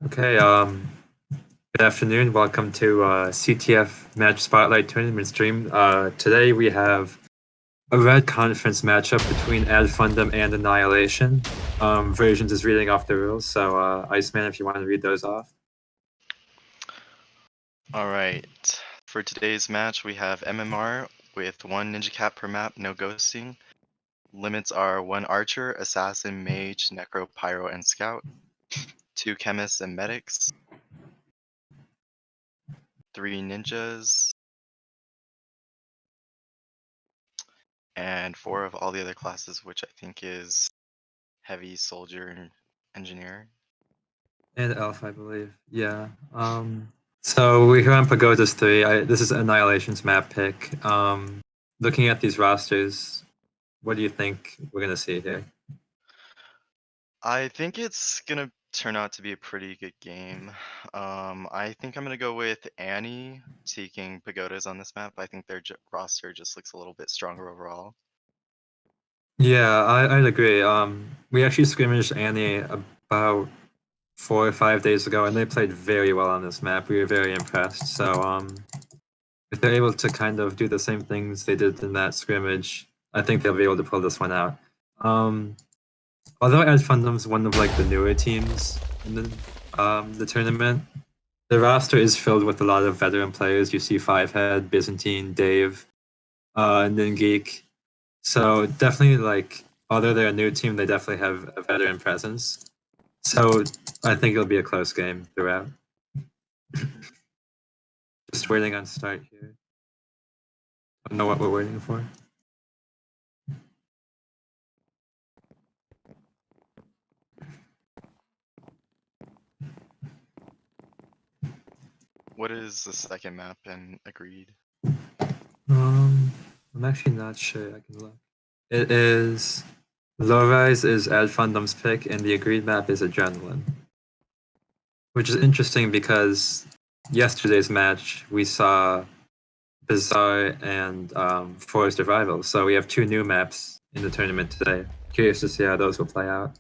Okay, good afternoon. Welcome to CTF Match Spotlight tournament stream. Today we have a red conference matchup between Fundum and Annihilation. Versions is reading off the rules, so Iceman, if you want to read those off. Alright, for today's match we have MMR with 1 ninja cap per map, no ghosting. Limits are 1 archer, assassin, mage, necro, pyro, and scout. 2 chemists and medics. 3 ninjas. And 4 of all the other classes, which I think is heavy, soldier, and engineer. And Elf, I believe. Yeah. So we're here on Pagoda's 3. This is Annihilation's map pick. Looking at these rosters, what do you think we're going to see here? I think it's gonna turn out to be a pretty good game. I think I'm gonna go with Annie taking Pagodas on this map. I think their roster just looks a little bit stronger overall. Yeah, I'd agree. We actually scrimmaged Annie about 4 or 5 days ago, and they played very well on this map. We were very impressed. So, if they're able to kind of do the same things they did in that scrimmage, I think they'll be able to pull this one out. Although Ad Fundum's one of like the newer teams in the tournament, the roster is filled with a lot of veteran players. You see Fivehead, Byzantine, Dave, Ningeek. So definitely, like, although they're a new team, they definitely have a veteran presence. So I think it'll be a close game throughout. Just waiting on start here. I don't know what we're waiting for. What is the second map and agreed? I'm actually not sure. I can look. It is Low Rise is Ad Fundum's pick, and the agreed map is Adrenaline. Which is interesting because yesterday's match we saw Bizarre and Forest of Rivals. So we have 2 new maps in the tournament today. Curious to see how those will play out.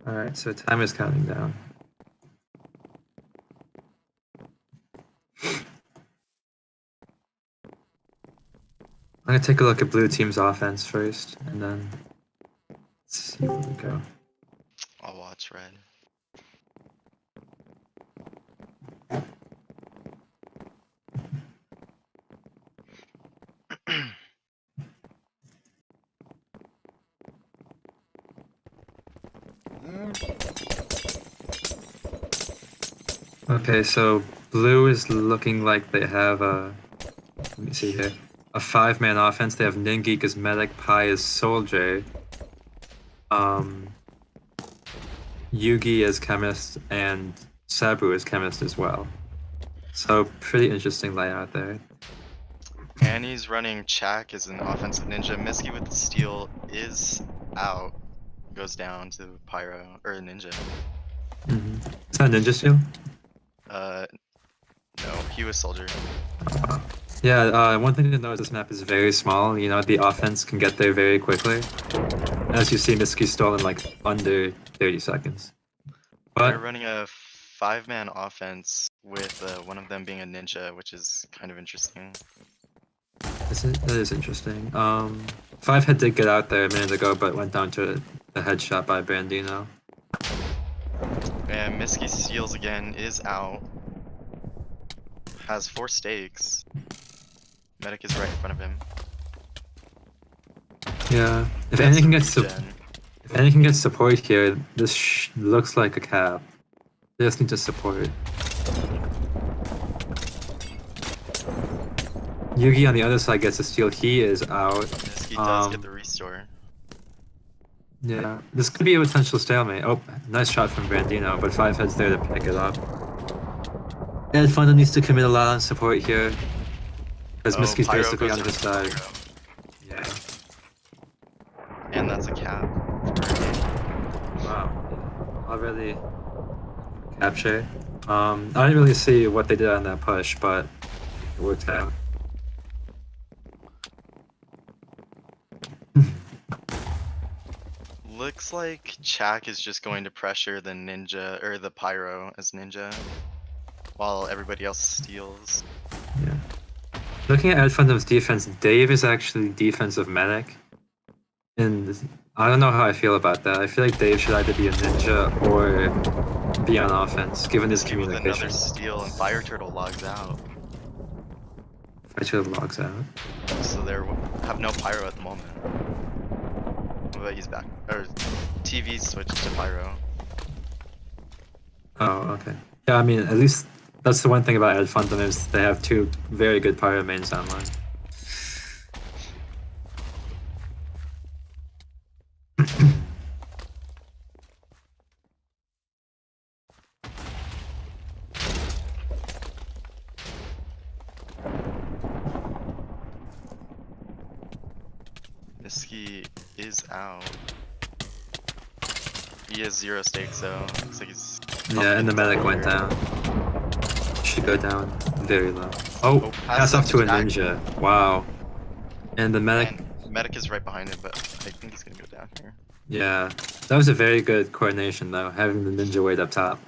Alright, so time is counting down. I'm gonna take a look at blue team's offense first, and then let's see where we go. I'll watch red. Okay, so blue is looking like they have a, let me see here, a 5-man offense. They have Ningeek as medic, Pi as soldier, Yugi as chemist, and Sabu as chemist as well. So pretty interesting layout there. Annie's running Chak as an offensive ninja. Misky with the steel is out. Goes down to pyro or ninja. Is that Ninja Steel? No, he was soldier. Yeah, one thing to note is this map is very small. You know, the offense can get there very quickly. As you see, Misky stole in like under 30 seconds. But they're running a 5-man offense with one of them being a ninja, which is kind of interesting. that is interesting. Fivehead did get out there a minute ago, but went down to a headshot by Brandino. And Misky steals again, is out. Has 4 stakes. Medic is right in front of him. Yeah, if anything gets support here, this looks like a cap. They just need to support. Yugi on the other side gets a steal. He is out. Misky does get the restore. Yeah, this could be a potential stalemate. Oh, nice shot from Brandino, but Fivehead's there to pick it up. Ed Fundum needs to commit a lot on support here, because Misky's basically on his side. Pyro. Yeah. And that's a cap. Wow. Already capture. I didn't really see what they did on that push, but it worked out. Looks like Chak is just going to pressure the ninja or the pyro as ninja, while everybody else steals. Yeah. Looking at Fundum's defense, Dave is actually defensive medic. And I don't know how I feel about that. I feel like Dave should either be a ninja or be on offense, given his Whiskey with communication. another steal, and Fire Turtle logs out. Fire logs out. So they have no pyro at the moment. But he's back. Or TV switched to pyro. Oh, okay. Yeah, I mean, at least that's the one thing about Ed Fundum is they have two very good pyro mains online. Whiskey is out. He has 0 stakes though. Looks like he's. Yeah, and the medic went down. Should go down very low. Oh, pass off to a ninja. Wow. And the medic. And medic is right behind him, but I think he's gonna go down here. Yeah, that was a very good coordination though, having the ninja wait up top.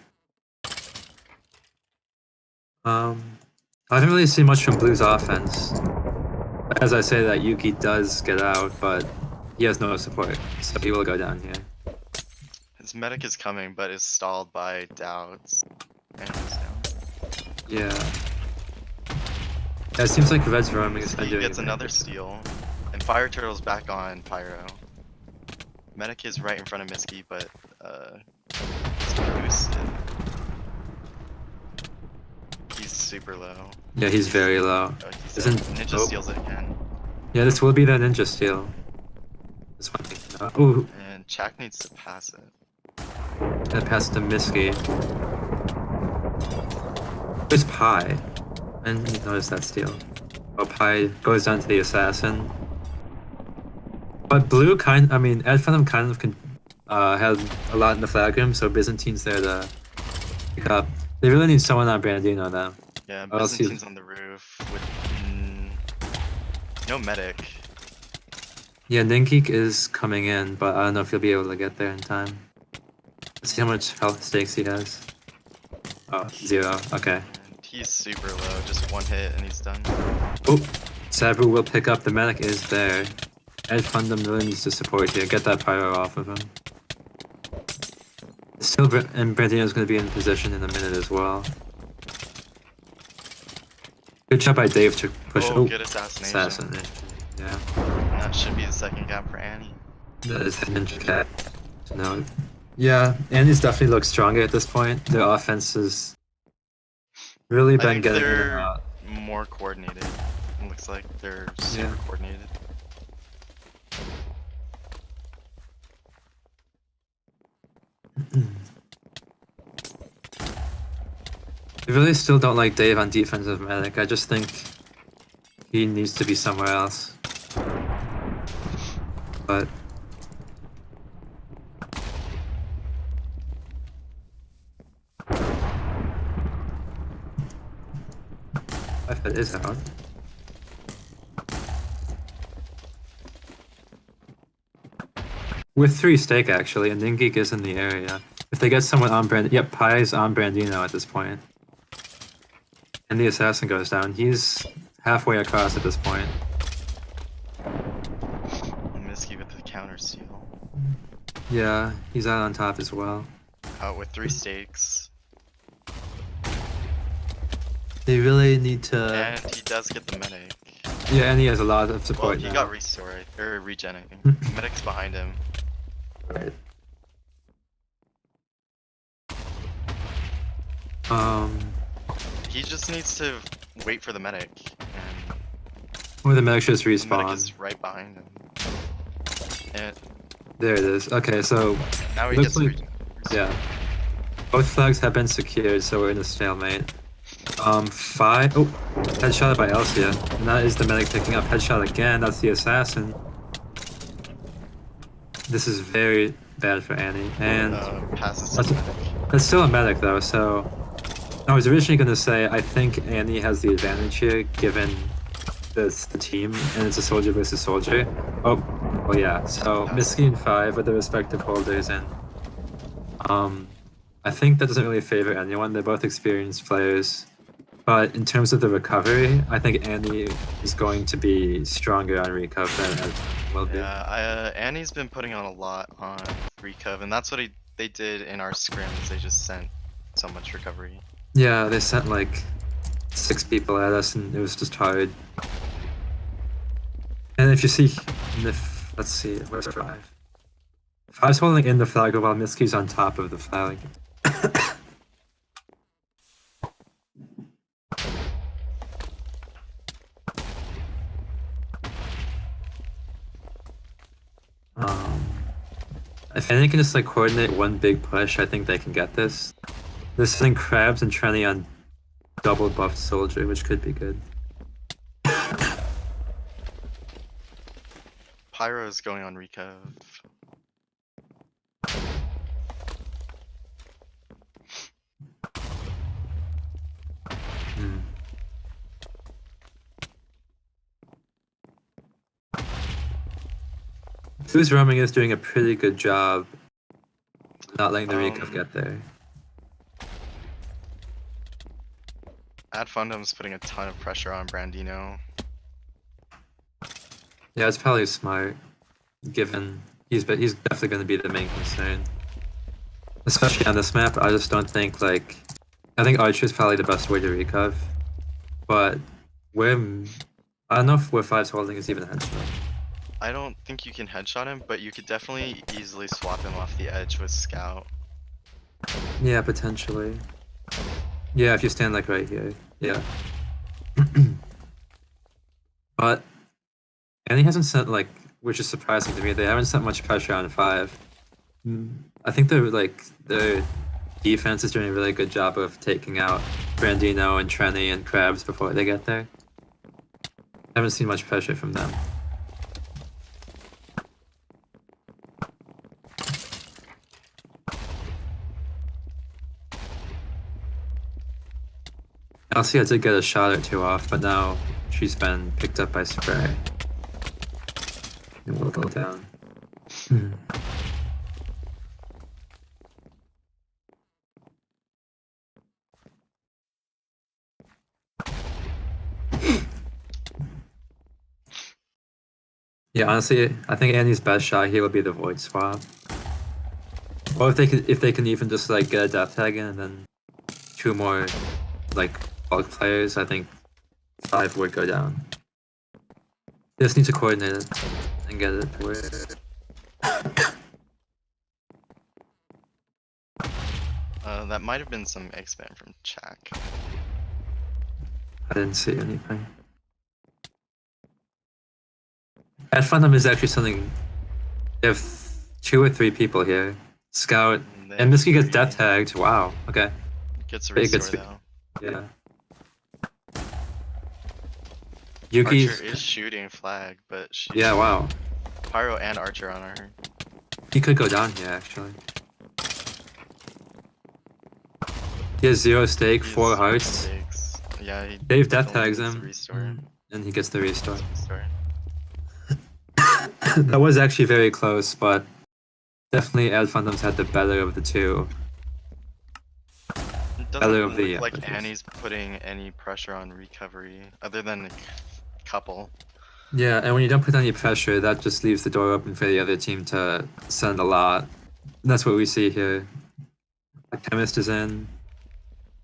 I didn't really see much from Blue's offense. As I say that, Yuki does get out, but he has no support, so he will go down here. His medic is coming, but is stalled by doubts. And he's down. Yeah. Yeah, it seems like Red's roaming is He gets another steal, and Fire Turtle's back on pyro. Medic is right in front of Misky, but it's boosted. He's super low. Yeah, he's very low. Oh, Ninja Oh. steals it again. Yeah, this will be the ninja steal. This one thing. Ooh, And Chak needs to pass it. that pass to Misky. Where's Pi? I didn't notice that steal. Oh, Pi goes down to the assassin. But Blue Ed Fundum kind of had a lot in the flag room, so Byzantine's there to pick up. They really need someone on Brandino though. Yeah, Or else Byzantine's on the roof with no medic. Yeah, Ningeek is coming in, but I don't know if he'll be able to get there in time. Let's see how much health stakes he has. Oh, 0. Okay. And he's super low, just one hit and he's done. Oh, Sabu will pick up. The medic is there. Ed Fundum really needs to support here. Get that pyro off of him. Still, and Brandino's going to be in position in a minute as well. Good job by Dave to push. Oh, good assassination. Yeah. And that should be the second gap for Annie. That is the ninja cat. No. Yeah, Annie's definitely looks stronger at this point. Their offense has really been getting in and out. More coordinated. It looks like they're super coordinated. I really still don't like Dave on defensive medic. I just think he needs to be somewhere else. But if it is out. With 3 stake actually, and Ningeek is in the area. If they get someone on yep, Pi's on Brandino at this point. And the assassin goes down. He's halfway across at this point. Misky with the counter steal. Yeah, he's out on top as well. Out with 3 stakes. They really need to. And he does get the medic. Yeah, and he has a lot of Well, support he now. got restore or regen, I think. Medic's behind him. Right. He just needs to wait for the medic, and Or the medic just the medic respawn. is right behind him. And There it is. Okay, so now he looks gets like- regen. yeah, both flags have been secured, so we're in a stalemate. 5. Oh, headshot by Elsia, and that is the medic picking up. Headshot again. That's the assassin. This is very bad for Annie, and Passes to That's- the medic. it's still a medic though. So I was originally going to say I think Annie has the advantage here, given the team, and it's a soldier versus soldier. Oh, yeah. So Misky and 5 are the respective holders, and I think that doesn't really favor anyone. They're both experienced players. But in terms of the recovery, I think Annie is going to be stronger on recov than Ed will be. Yeah, Annie's been putting on a lot on recov, and that's what they did in our scrims. They just sent so much recovery. Yeah, they sent like 6 people at us, and it was just hard. And if you see, let's see, where's 5? 5's holding in the flag while Misky's on top of the flag. If Annie can just like coordinate one big push, I think they can get this. They're sending Krabs and Trenny on double buffed soldier, which could be good. Pyro's going on recov. Who's roaming is doing a pretty good job not letting the recov get there. Fundum's putting a ton of pressure on Brandino. Yeah, it's probably smart, given he's definitely going to be the main concern. Especially on this map, I just don't think like... I think Archer is probably the best way to recov, but I don't know if where 5's holding is even a headshot. I don't think you can headshot him, but you could definitely easily swap him off the edge with Scout. Yeah, potentially. Yeah, if you stand like right here. Yeah. But Annie hasn't sent like, which is surprising to me, they haven't sent much pressure on 5. I think their defense is doing a really good job of taking out Brandino and Trenny and Krabs before they get there. Haven't seen much pressure from them. Elsie did get a shot or 2 off, but now she's been picked up by Spray. And we'll go down. Yeah, honestly, I think Annie's best shot here would be the Void swap. Or if they can even just like get a death tag in and then 2 more like bulk players, I think 5 would go down. They just need to coordinate it and get it where... That might have been some X-Band from Chak. I didn't see anything. At Fundum is actually something... They have 2 or 3 people here. Scout, and Misky gets death tagged. Wow, okay. Gets a restore though. Yeah. Yuki's... Archer is shooting flag, but she's... Yeah, wow. Pyro and Archer on her. He could go down here, actually. He has 0 stake, 4 hearts. Yeah, Dave death tags him, and he gets the restore. That was actually very close, but definitely Ad Fundum's had the better of the 2. It doesn't look like Annie's putting any pressure on recovery, other than a couple. Yeah, and when you don't put any pressure, that just leaves the door open for the other team to send a lot. And that's what we see here. The Chemist is in.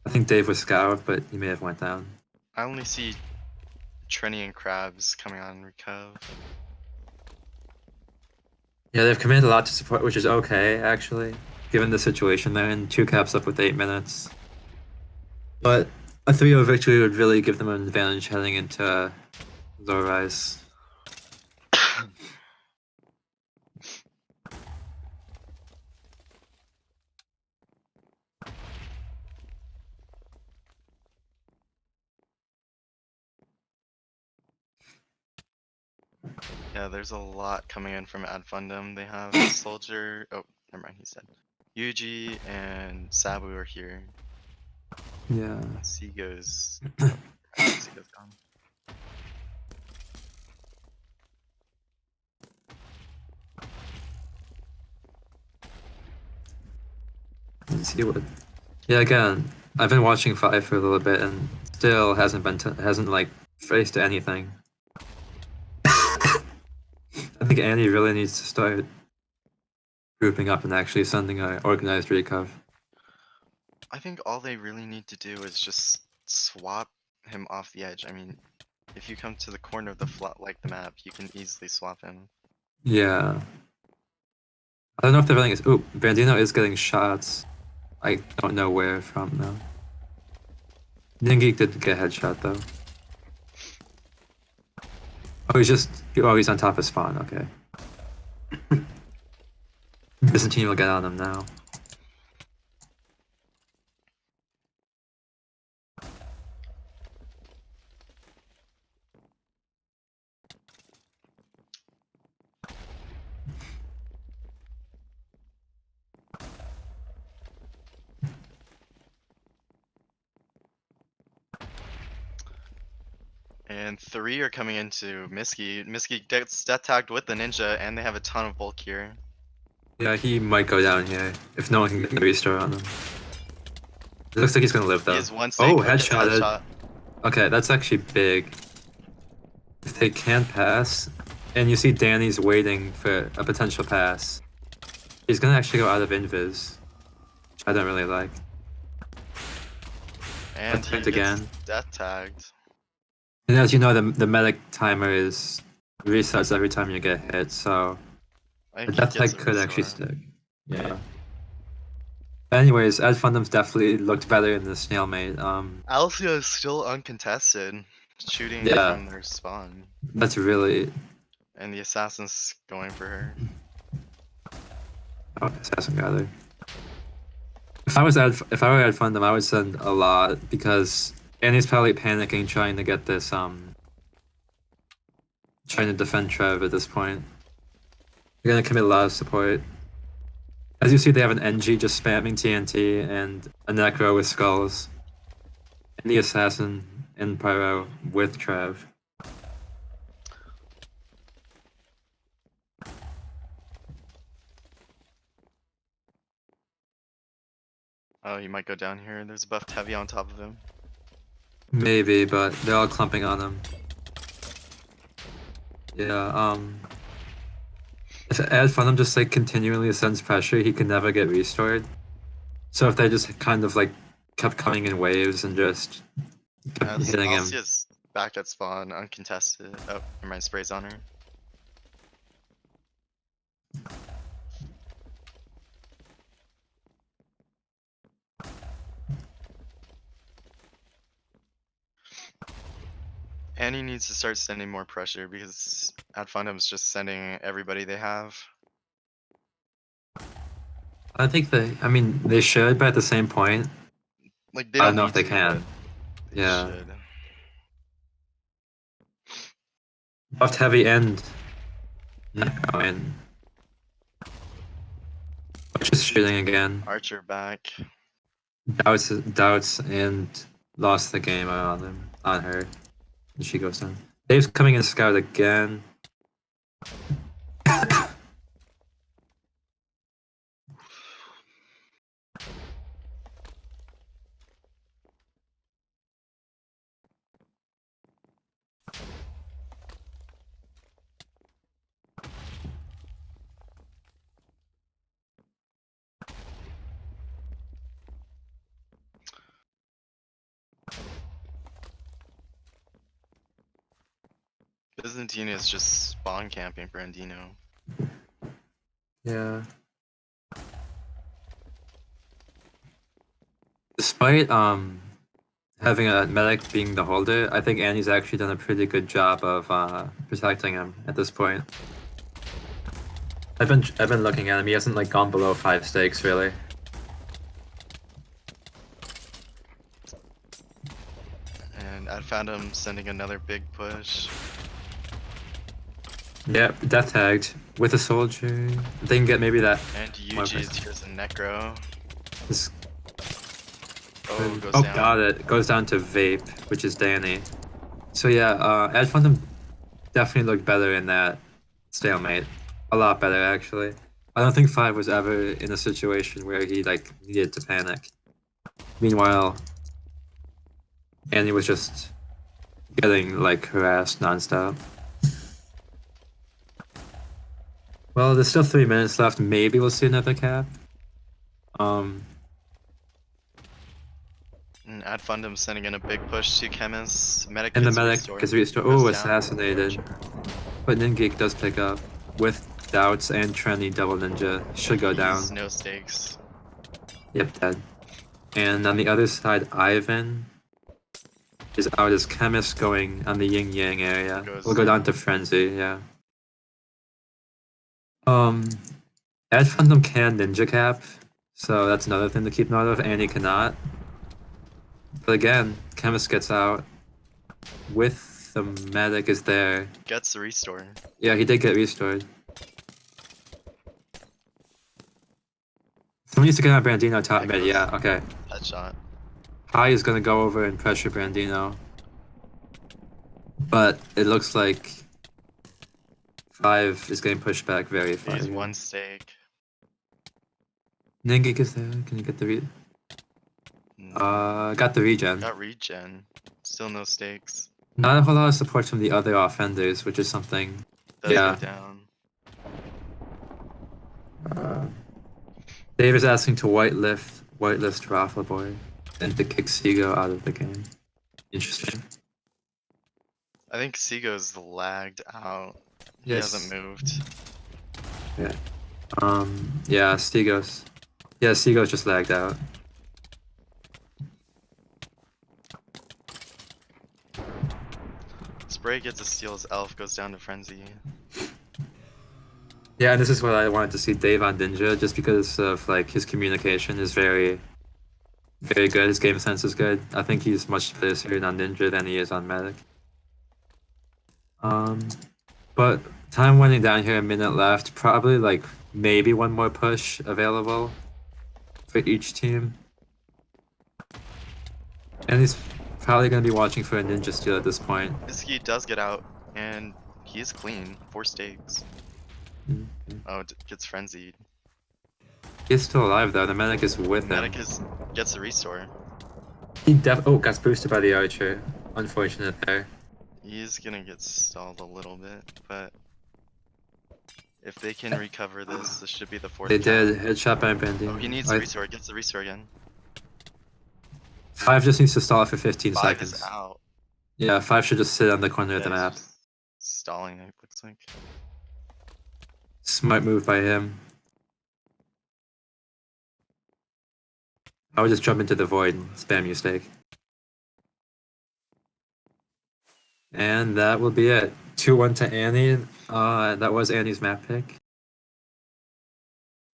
I think Dave was Scout, but he may have went down. I only see Trenny and Krabs coming on recov. Yeah, they've committed a lot to support, which is okay, actually, given the situation they're in. 2 caps up with 8 minutes. But a 3-0 victory would really give them an advantage heading into Low Rise. Yeah, there's a lot coming in from Ad Fundum. They have Soldier. Oh, never mind. He said Yuji and Sabu are here. Yeah. C goes. Oh, C goes gone. Let's see what. Yeah, again, I've been watching 5 for a little bit and still hasn't like faced anything. I think Annie really needs to start grouping up and actually sending an organized recov. I think all they really need to do is just swap him off the edge. I mean, if you come to the corner of the the map, you can easily swap him. Yeah. I don't know if they're running it. Ooh, Brandino is getting shots. I don't know where from though. Ningeek did get a headshot though. Oh, he's on top of spawn, okay. Byzantine will get on him now. And 3 are coming into Miski. Miski gets death tagged with the ninja, and they have a ton of bulk here. Yeah, he might go down here if no one can get a restore on him. It looks like he's gonna live He though. is one Oh, sync, gets a headshotted. headshot. Okay, that's actually big. If they can pass, and you see Danny's waiting for a potential pass, he's gonna actually go out of invis, which I don't really like. And Death he tagged gets again. death tagged. And as you know, the medic timer is resets every time you get hit, so I the think he death gets tag a could actually restore. stick. Yeah. But anyways, Ed Fundum's definitely looked better in the snailmate. Alcia is still uncontested, shooting Yeah. from their spawn. That's really. And the assassin's going for her. Oh, assassin got her. If I were Ed Fundum, I would send a lot because Annie's probably panicking trying to get this trying to defend Trev at this point. They're gonna commit a lot of support. As you see, they have an NG just spamming TNT and a Necro with skulls. And the assassin in Pyro with Trev. Oh, he might go down here. There's a buffed heavy on top of him. Maybe, but they're all clumping on him. Yeah, if Ed Fundum just like continually sends pressure, he can never get restored. So if they just kind of like kept coming in waves and just kept As hitting him. Alcia's back at spawn, uncontested. Oh, never mind, sprays on her. Annie needs to start sending more pressure because Ad Fundum's just sending everybody they have. I think I mean, they should, but at the same point, Like, they I don't don't know if need they to, can. but they Yeah. should. Buffed heavy and Necro and just shooting again. Archer back. Doubts and lost the game on her. And she goes down. Dave's coming in scout again. Byzantine is just spawn camping Brandino. Yeah. Despite having a medic being the holder, I think Annie's actually done a pretty good job of protecting him at this point. I've been looking at him. He hasn't like gone below 5 stakes really. And I found him sending another big push. Yep, death tagged with a soldier. They can get maybe that. And Yuji is here's a Necro. This, Oh, goes Oh, down. got it. Goes down to Vape, which is Danny. So yeah, Ad Fundum definitely looked better in that stalemate. A lot better, actually. I don't think Five was ever in a situation where he like needed to panic. Meanwhile, Annie was just getting like harassed nonstop. Well, there's still 3 minutes left. Maybe we'll see another cap. Um, And Ad Fundum sending in a big push to Chemist. Medic and the gets a medic restore. gets restored. Goes Oh, down. assassinated. But Ningeek does pick up with Doubts and Trenny double ninja. Should go down. He's no stakes. Yep, dead. And on the other side, Ivan is out as Chemist going on the Yin Yang area. We'll go down to Frenzy, yeah. Ad Fundum can ninja cap, so that's another thing to keep note of. Annie cannot. But again, Chemist gets out with the medic is there. Gets the restore. Yeah, he did get restored. Someone needs to get on Brandino top mid. Yeah, okay. Headshot. Pi is gonna go over and pressure Brandino. But it looks like 5 is getting pushed back very far. He's one stake. Ningeek is there. Can you get the got the regen. Got regen. Still no stakes. Not a whole lot of support from the other offenders, which is something. Does yeah. go down. Dave is asking to whitelist Raffle Boy and to kick Seago out of the game. Interesting. I think Seago's lagged out. He Yes. hasn't moved. Yeah. Yeah, Seago's. Yeah, Seago's just lagged out. Spray gets a steal's elf, goes down to Frenzy. Yeah, and this is what I wanted to see Dave on Ninja, just because of like his communication is very, very good. His game sense is good. I think he's much better suited on Ninja than he is on Medic. But time winding down here, a minute left. Probably like maybe one more push available for each team. And he's probably gonna be watching for a Ninja steal at this point. Iski does get out, and he is clean. 4 stakes. Oh, gets frenzied. He's still alive though. The medic is with him. Medic gets the restore. He got boosted by the archer. Unfortunate there. He's gonna get stalled a little bit, but if they can recover this, this should be the 4th. They did. Headshot by Bandit. Oh, he needs the restore. Gets the restore again. 5 just needs to stall for 15 5 seconds. is out. Yeah, 5 should just sit on the corner of the map. Stalling, it looks like. Smart move by him. I would just jump into the void and spam your stake. And that will be it. 2-1 to Annie. That was Annie's map pick.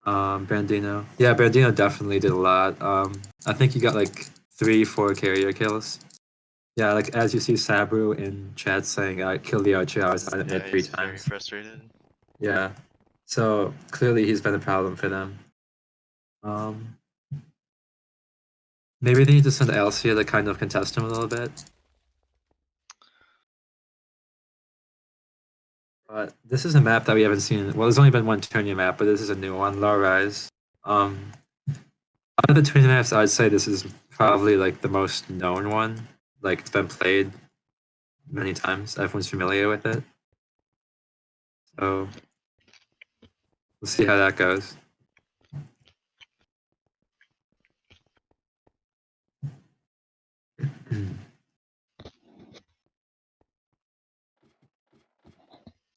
Brandino. Yeah, Brandino definitely did a lot. I think he got like 3-4 carrier kills. Yeah, like as you see Sabru in chat saying, I killed the archer, I was on it 3 times. Very frustrated. Yeah. So clearly he's been a problem for them. Maybe they need to send Elsia to kind of contest him a little bit. But this is a map that we haven't seen. Well, there's only been one tourney map, but this is a new one, Low Rise. Out of the tourney maps, I'd say this is probably like the most known one. Like it's been played many times. Everyone's familiar with it. So we'll see how that goes.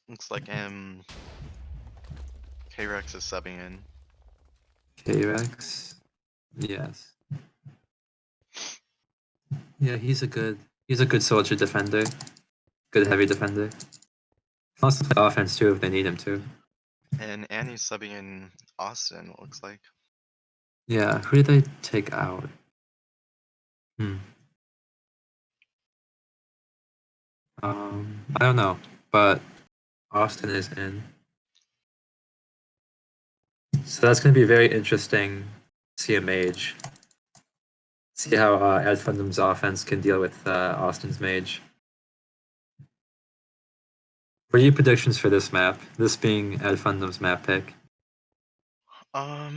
Looks like K-Rex is subbing in. K-Rex? Yes. Yeah, he's a good soldier defender. Good heavy defender. He wants to play offense too if they need him to. And Annie's subbing in Austin, it looks like. Yeah, who did they take out? I don't know, but Austin is in. So that's going to be very interesting to see a mage. See how Ed Fundum's offense can deal with Austin's mage. What are your predictions for this map? This being Ed Fundum's map pick. I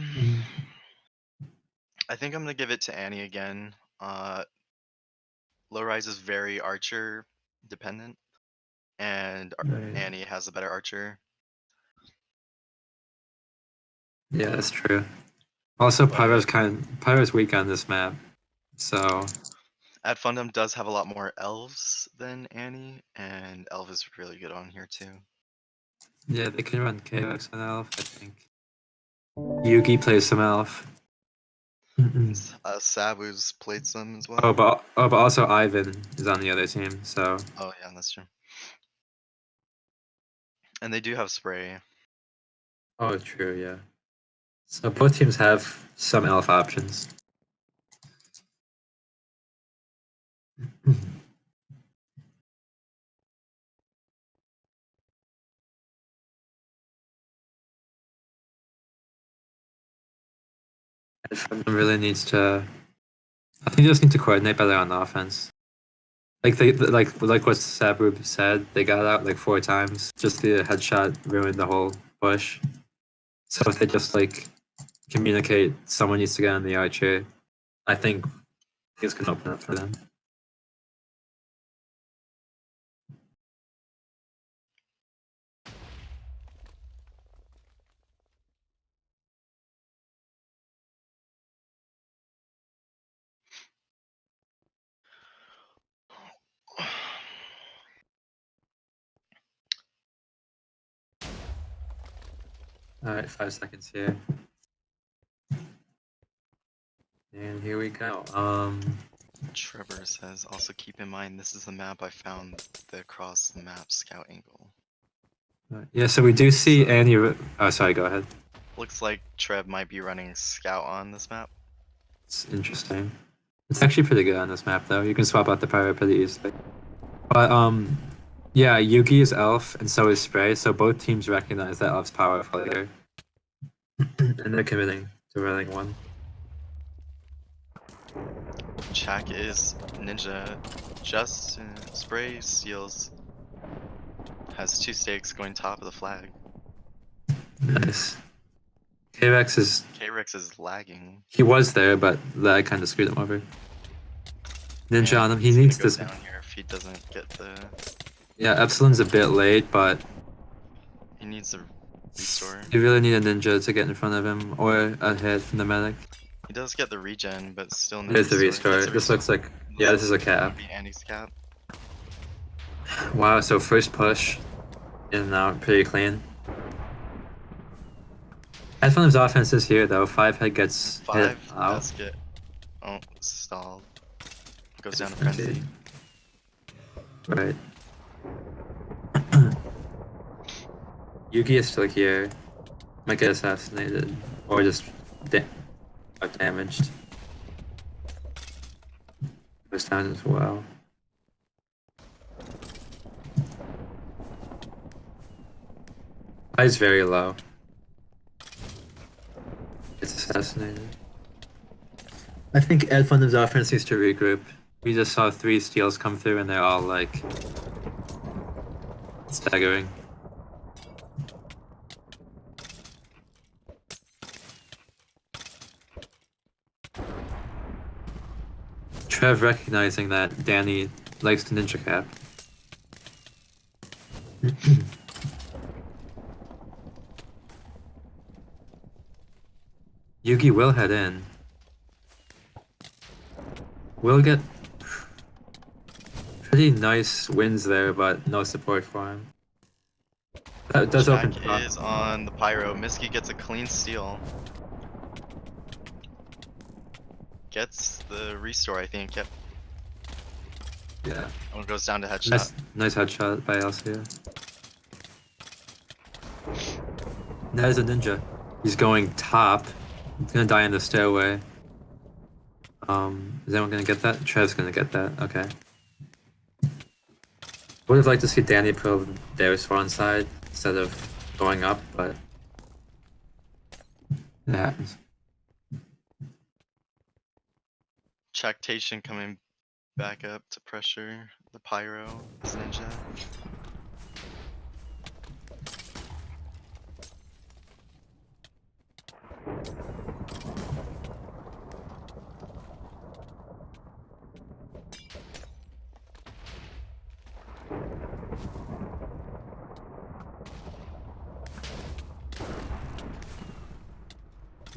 think I'm gonna give it to Annie again. Low Rise is very archer dependent, and Right. Annie has a better archer. Yeah, that's true. Also, Pyro's weak on this map, so At Fundum does have a lot more elves than Annie, and Elf is really good on here too. yeah, they can run KX on Elf, I think. Yugi plays some Elf. Sabu's played some as well. but also Ivan is on the other team, so Oh yeah, that's true. And they do have spray. oh, true, yeah. So both teams have some Elf options. And Fundum really needs to. I think they just need to coordinate better on offense. Like what Sabu said, they got out like 4 times. Just the headshot ruined the whole push. So if they just like communicate, someone needs to get on the archer. I think things can open up for them. All right, 5 seconds here. And here we go. Trevor says, also keep in mind this is the map I found the across the map scout angle. Yeah, so we do see So- Annie. Oh, sorry, go ahead. Looks like Trev might be running scout on this map. It's interesting. It's actually pretty good on this map, though. You can swap out the pyro pretty easily. But yeah, Yugi is Elf, and so is Spray. So both teams recognize that Elf's powerful here, and they're committing to running one. Chak is ninja. Just spray steals. Has 2 stakes going top of the flag. Nice. K-Rex is. K-Rex is lagging. He was there, but that kind of screwed him over. Ninja And on him. He he's needs gonna this. go down here if he doesn't get the. Yeah, Epsilon's a bit late, but He needs a restore. you really need a ninja to get in front of him, or a hit from the medic. He does get the regen, but still no There's the restore. restore. This looks like. Yeah, this is a cap. Be Annie's cap. Wow, so first push in and out, pretty clean. Fundum's offense is here though. 5 head gets hit 5 out. does get. Oh, stalled. Goes down to frenzy. Right. Yugi is still here. Might get assassinated or just damaged. Goes down as well. He's very low. Gets assassinated. I think Ed Fundum's offense needs to regroup. We just saw 3 steals come through and they're all like staggering. Trev recognizing that Danny likes to ninja cap. Yugi will head in. We'll get pretty nice wins there, but no support for him. That does open top. Jack is on the pyro. Miski gets a clean steal. Gets the restore, I think. Yep. Yeah. Oh, it goes down to headshot. Nice headshot by Elsia. That is a ninja. He's going top. He's gonna die in the stairway. Is anyone gonna get that? Trev's gonna get that. Okay. Would have liked to see Danny probe their spawn side instead of going up, but it happens. Tractation coming back up to pressure the Pyro, this ninja.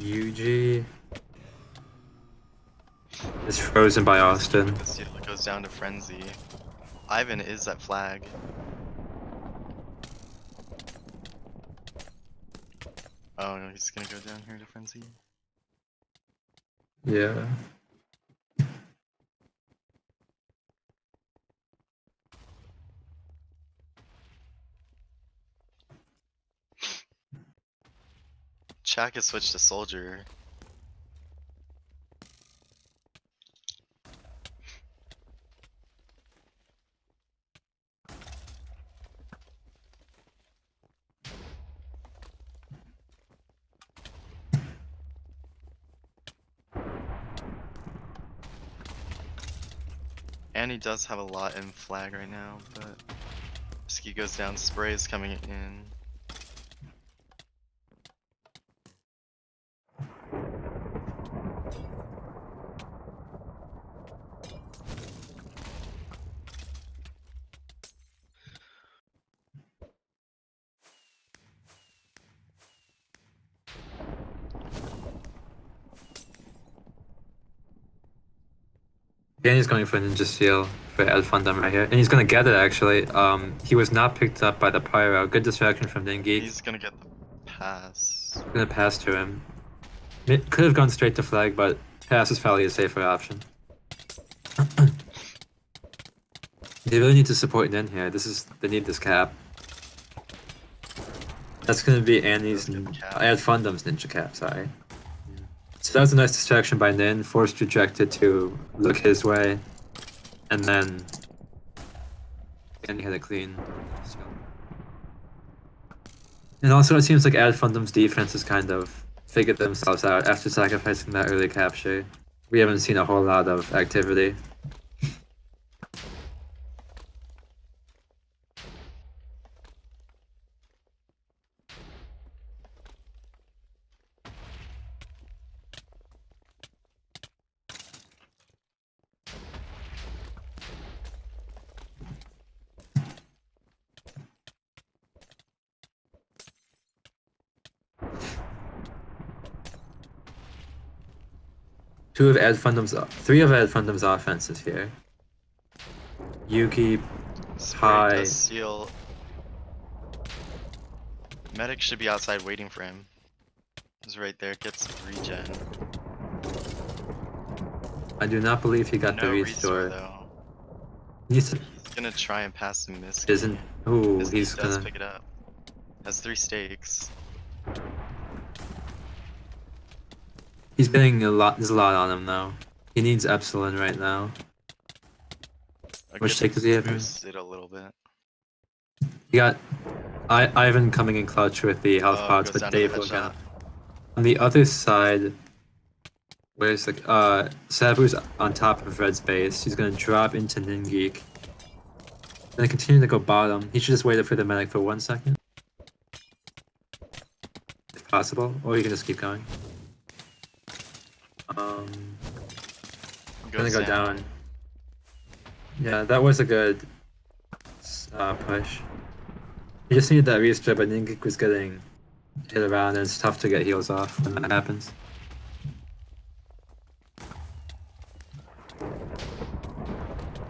UG is frozen by Austin. The seal goes down to Frenzy. Ivan is at flag. Oh no, he's gonna go down here to Frenzy. Yeah. Chak has switched to Soldier. And he does have a lot in flag right now, but Ski goes down, Spray is coming in. Danny's going for Ninja Seal for Ed Fundum right here. And he's gonna get it actually. He was not picked up by the Pyro. Good distraction from Dingy. He's gonna get the pass. Gonna pass to him. It could have gone straight to flag, but pass is probably a safer option. They really need to support Nin here. They need this cap. That's gonna be Annie's Ed Fundum's ninja cap, sorry. So that was a nice distraction by Nin, forced rejected to look his way, and then Annie had a clean. So. And also it seems like Ad Fundum's defense has kind of figured themselves out after sacrificing that early capture. We haven't seen a whole lot of activity. Three of Ad Fundum's offenses here. Yuki, Spray Pi. does seal. Medic should be outside waiting for him. He's right there, gets regen. I do not believe he got No the restore restore. though. He's Gonna try and pass the miss. isn't. Ooh, Miski he's does gonna. pick it up. Has 3 stakes. He's getting a lot. There's a lot on him now. He needs Epsilon right now. Which stake does he have? Boost it a little bit. He got Ivan coming in clutch with the health pods, goes but down to the Dave will headshot. get. On the other side, where's the Sabu's on top of Red's base. He's gonna drop into Ningeek. Gonna continue to go bottom. He should just wait for the medic for 1 second. If possible. Or you can just keep going. Gonna go down. Yeah, that was a good push. He just needed that restore, but Ningeek was getting hit around and it's tough to get heals off when that happens.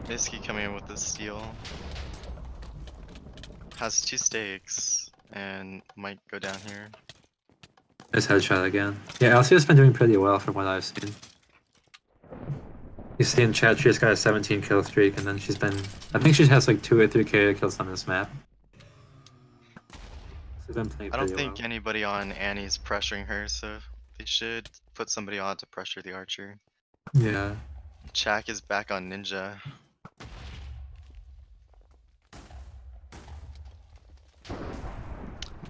Miski coming in with the steal. Has 2 stakes and might go down here. Nice headshot again. Yeah, Alcia's been doing pretty well from what I've seen. You see in chat, she just got a 17 kill streak, and then she's been. I think she has like 2 or 3 carrier kills on this map. She's been playing I don't pretty think well. anybody on Annie's pressuring her, so they should put somebody on to pressure the archer. Yeah. Chak is back on Ninja.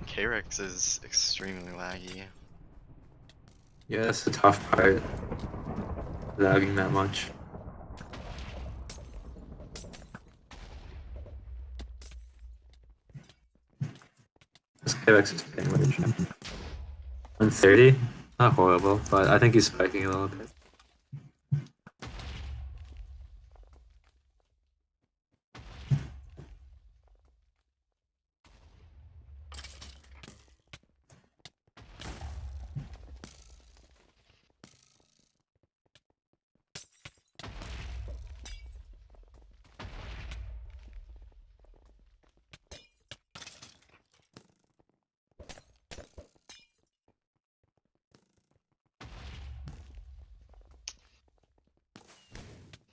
K-Rex is extremely laggy. Yeah, that's the tough part. Lagging that much. T-Rex is paying wage. 130? Not horrible, but I think he's spiking a little bit.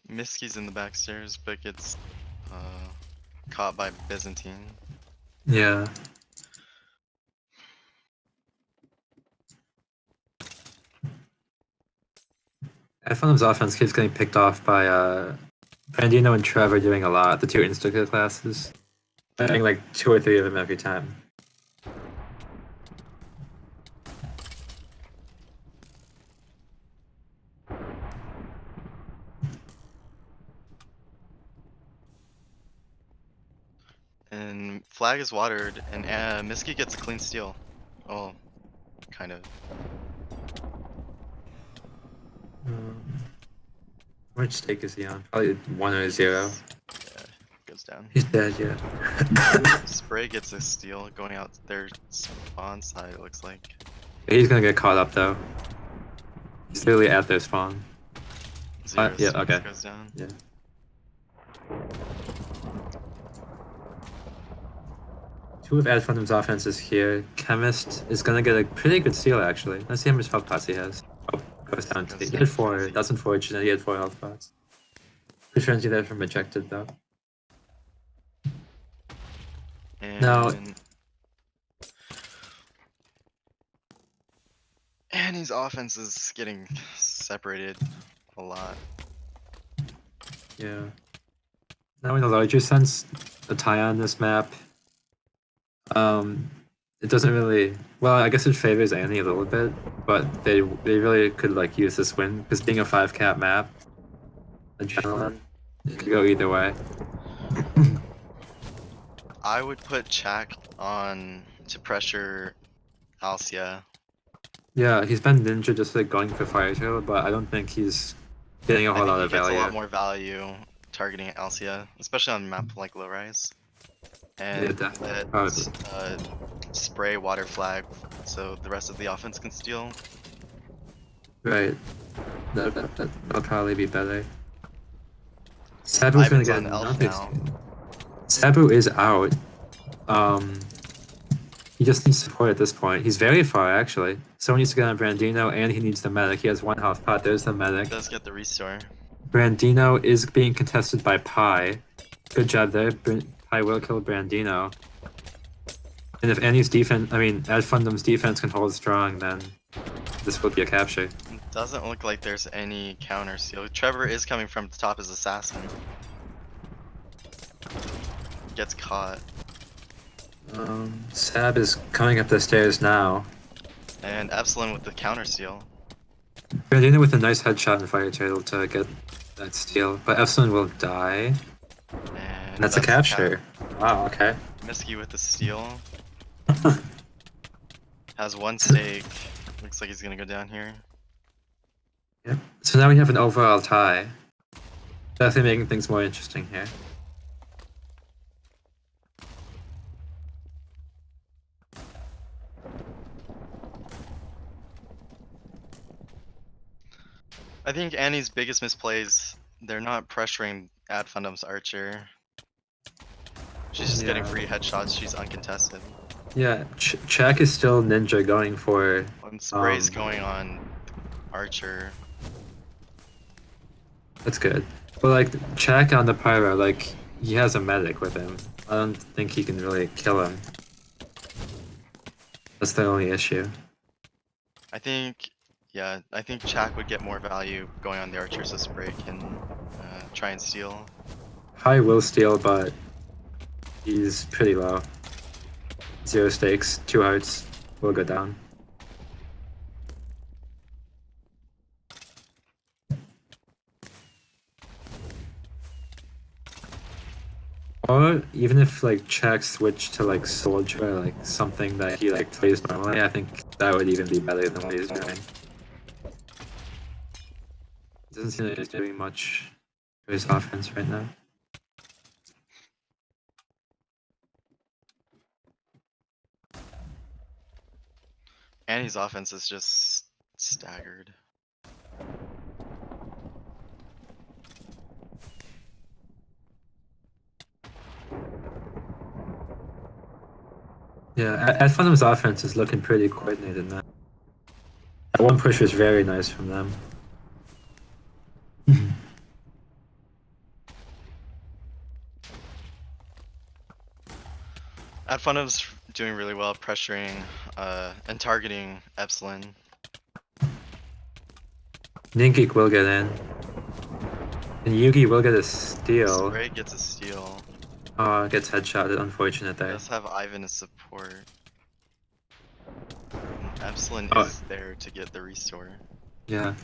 Miski's in the back stairs, but gets caught by Byzantine. Yeah. Fundum's offense keeps getting picked off by Brandino and Trevor doing a lot, the two Insta classes. Getting like 2 or 3 of them every time. And flag is watered, and Miski gets a clean steal. Oh, kind of. How much stake is he on? Probably 1 or 0. Yeah, goes down. He's dead, yeah. Spray gets a steal going out their spawn side, it looks like. He's gonna get caught up though. He's literally at their spawn. Yeah, okay. Goes down. Yeah. Two of Fundum's offenses here. Chemist is gonna get a pretty good steal actually. Let's see how much health pots he has. Oh, goes down to he had 4. That's unfortunate. He had 4 health pots. Good frenzy there from ejected though. And Now Annie's offense is getting separated a lot. yeah. Now in a larger sense, the tie on this map, it doesn't really. Well, I guess it favors Annie a little bit, but they really could like use this win because being a 5-cap map, adrenaline, it could go either way. I would put Chak on to pressure Alcia. Yeah, he's been ninja just like going for fire tail, but I don't think he's getting a whole lot of He gets value. a lot more value targeting Alcia, especially on a map like Low Rise. And Yeah, spray water flag, so the rest of the offense can steal. Right. That'll probably be better. Sabu's gonna get on Elf nothing. now. Sabu is out. He just needs support at this point. He's very far actually. Someone needs to get on Brandino, and he needs the medic. He has 1 health pot. There's the medic. He does get the restore. Brandino is being contested by Pi. Good job there. Pi will kill Brandino. And if Annie's defense, Fundum's defense can hold strong, then this will be a capture. It doesn't look like there's any counter steal. Trevor is coming from the top as assassin. Gets caught. Sab is coming up the stairs now. And Epsilon with the counter steal. Brandino with a nice headshot and fire turtle to get that steal, but Epsilon will die. And that's a capture. Wow, okay. Miski with the steal. Has 1 stake. Looks like he's gonna go down here. Yep. So now we have an overall tie. Definitely making things more interesting here. I think Annie's biggest misplays, they're not pressuring at Fundum's archer. She's just getting free headshots, she's uncontested. Yeah, Chak is still ninja going for... When Spray's going on archer. That's good. But like, Chak on the pyro, like, he has a medic with him. I don't think he can really kill him. That's the only issue. I think Chak would get more value going on the archer so Spray can try and steal. High will steal, but he's pretty low. 0 stakes, 2 hearts, will go down. Or even if like Czech switched to like soldier, like something that he like plays normally, I think that would even be better than what he's doing. Doesn't seem like he's doing much for his offense right now. Annie's offense is just staggered. Yeah, at Fundum's offense is looking pretty coordinated now. That one push was very nice from them. At Fundum's doing really well, pressuring and targeting Epsilon. Ninkik will get in. And Yugi will get a steal. Spray gets a steal. Gets headshotted, unfortunate He there. does have Ivan as support. Epsilon Oh. is there to get the restore. Yeah.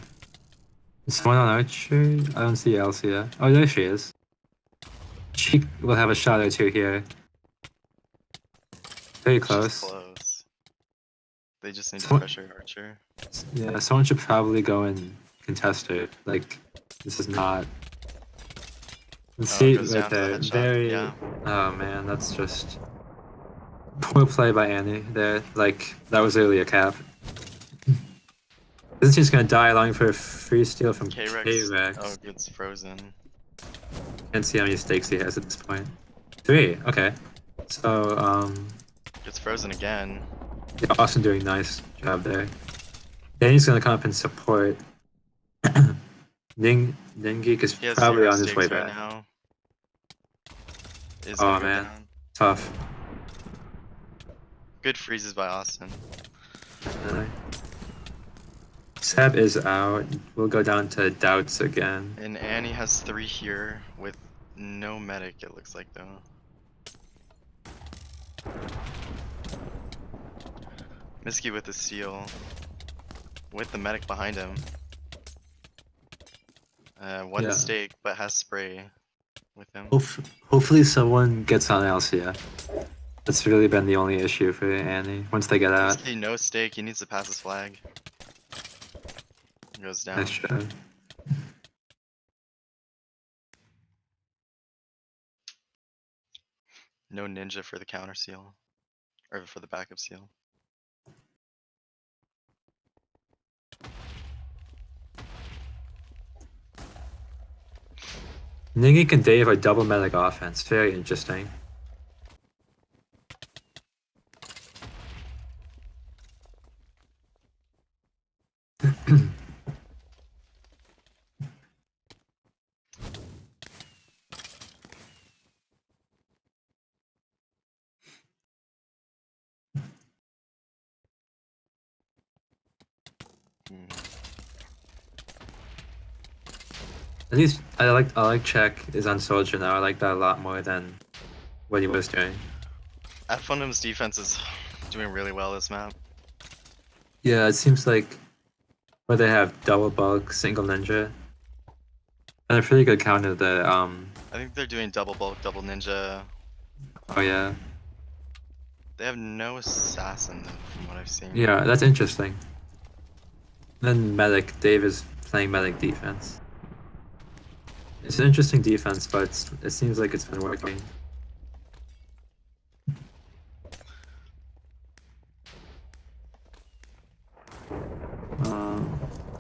Is someone on Archer? I don't see Elsia. Oh, there she is. She will have a shot or two here. Very It's just close. close. They just need to Someone- pressure Archer. Yeah, someone should probably go and contest her. Like, this is not. Let's see goes right down to the there. headshot, Very. yeah. Oh man, that's just poor play by Annie there. Like that was really a cap. Isn't she's gonna die allowing for a free steal from K-Rex. K-Rex? Oh, gets frozen. Can't see how many stakes he has at this point. 3. Okay. So Gets frozen again. yeah, Austin doing nice job there. Danny's gonna come up and support. Ninggeek is He has probably 0 on his stakes way right back. now. Is Oh, gonna go man. down. Tough. Good freezes by Austin. Seb is out. We'll go down to doubts again. And Annie has 3 here with no medic, it looks like though. Miski with the steal. With the medic behind him. One Yeah. stake, but has spray with him. Hopefully someone gets on Alcia. That's really been the only issue for Annie. Once they get out. Miski no stake, he needs to pass his flag. Goes down. Nice job. No ninja for the counter seal. Or for the backup seal. Ninggeek and Dave are double medic offense. Very interesting. At least I like Czech is on soldier now. I like that a lot more than what he was doing. At Fundum's defense is doing really well this map. Yeah, it seems like where they have double bug, single ninja, and a pretty good counter that I think they're doing double bulk, double ninja. oh yeah. They have no assassin though, from what I've seen. Yeah, that's interesting. Then medic, Dave is playing medic defense. It's an interesting defense, but it seems like it's been working.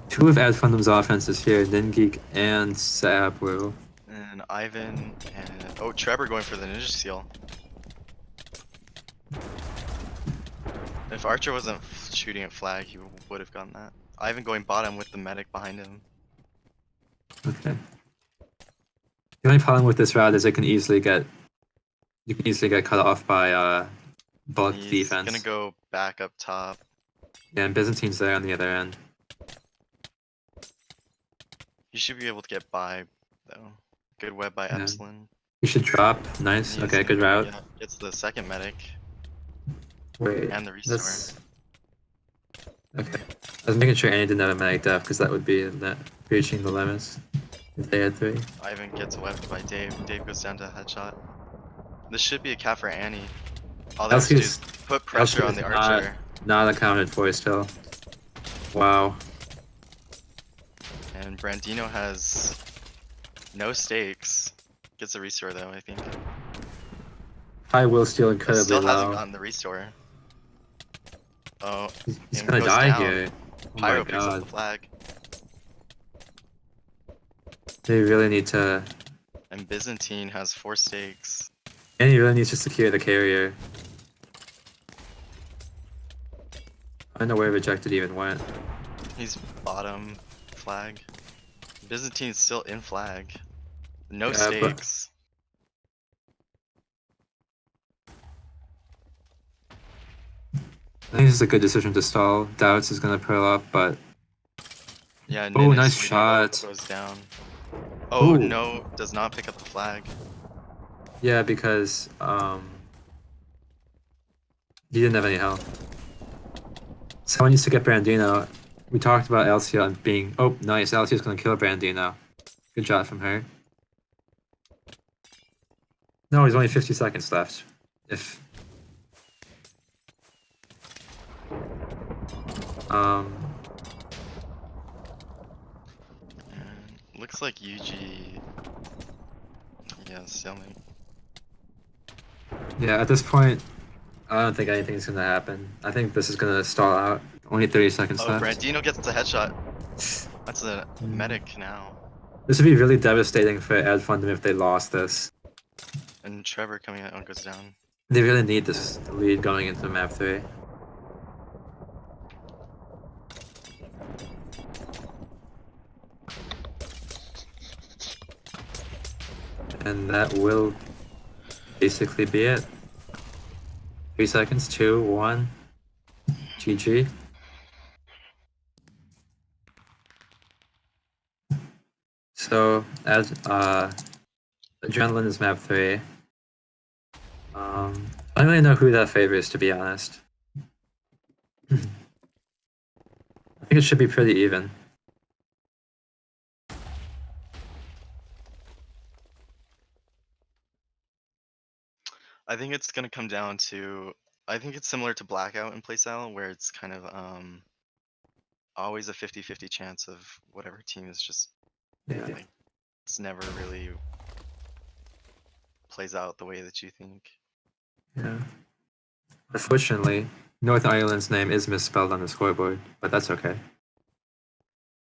Two of Ad Fundum's offenses here, Ningeek and Sabwu. And Ivan and oh, Trevor going for the ninja seal. If Archer wasn't shooting at flag, he would have gotten that. Ivan going bottom with the medic behind him. Okay. The only problem with this route is you can easily get cut off by bulk He's defense. gonna go back up top. Yeah, and Byzantine's there on the other end. He should be able to get by though. Good web by Yeah. Epsilon. You should drop. Nice. He's Okay, good gonna- route. yeah, gets the second medic Wait, and the restore. that's... Okay. I was making sure Annie didn't have a medic def because that would be that breaching the limits if they had 3. Ivan gets webbed by Dave. Dave goes down to headshot. This should be a cap for Annie. All they have to do is put pressure on the archer. Not accounted for still. Wow. And Brandino has no stakes. Gets a restore though, I think. High will steal But incredibly still hasn't low. gotten the restore. Oh, He's gonna die down. here. Oh Pyro my picks up god. the flag. They really need to. And Byzantine has 4 stakes. And he really needs to secure the carrier. I don't know where Rejected even went. He's bottom flag. Byzantine's still in flag. No stakes. I think this is a good decision to stall. Doubts is gonna pearl up, but yeah. oh, nice shot. Goes down. Oh no, does not pick up the flag. Yeah, because he didn't have any health. Someone needs to get Brandino. We talked about Elsia being. Oh, nice. Elsia's gonna kill Brandino. Good shot from her. No, there's only 50 seconds left. If looks like UG. Yeah, stalemate. Yeah, at this point, I don't think anything's gonna happen. I think this is gonna stall out. Only 30 seconds left. Oh, Brandino gets the headshot. That's a medic now. This would be really devastating for Ad Fundum if they lost this. And Trevor coming out goes down. They really need this lead going into map 3. And that will basically be it. 3 seconds, 2, 1. GG. So, as Adrenaline is map 3. I don't really know who that favors, to be honest. I think it should be pretty even. I think it's gonna come down to. I think it's similar to Blackout in playstyle, where it's kind of always a 50-50 chance of whatever team is just like it's never really plays out the way that you think. Yeah. Unfortunately, North Ireland's name is misspelled on the scoreboard, but that's okay.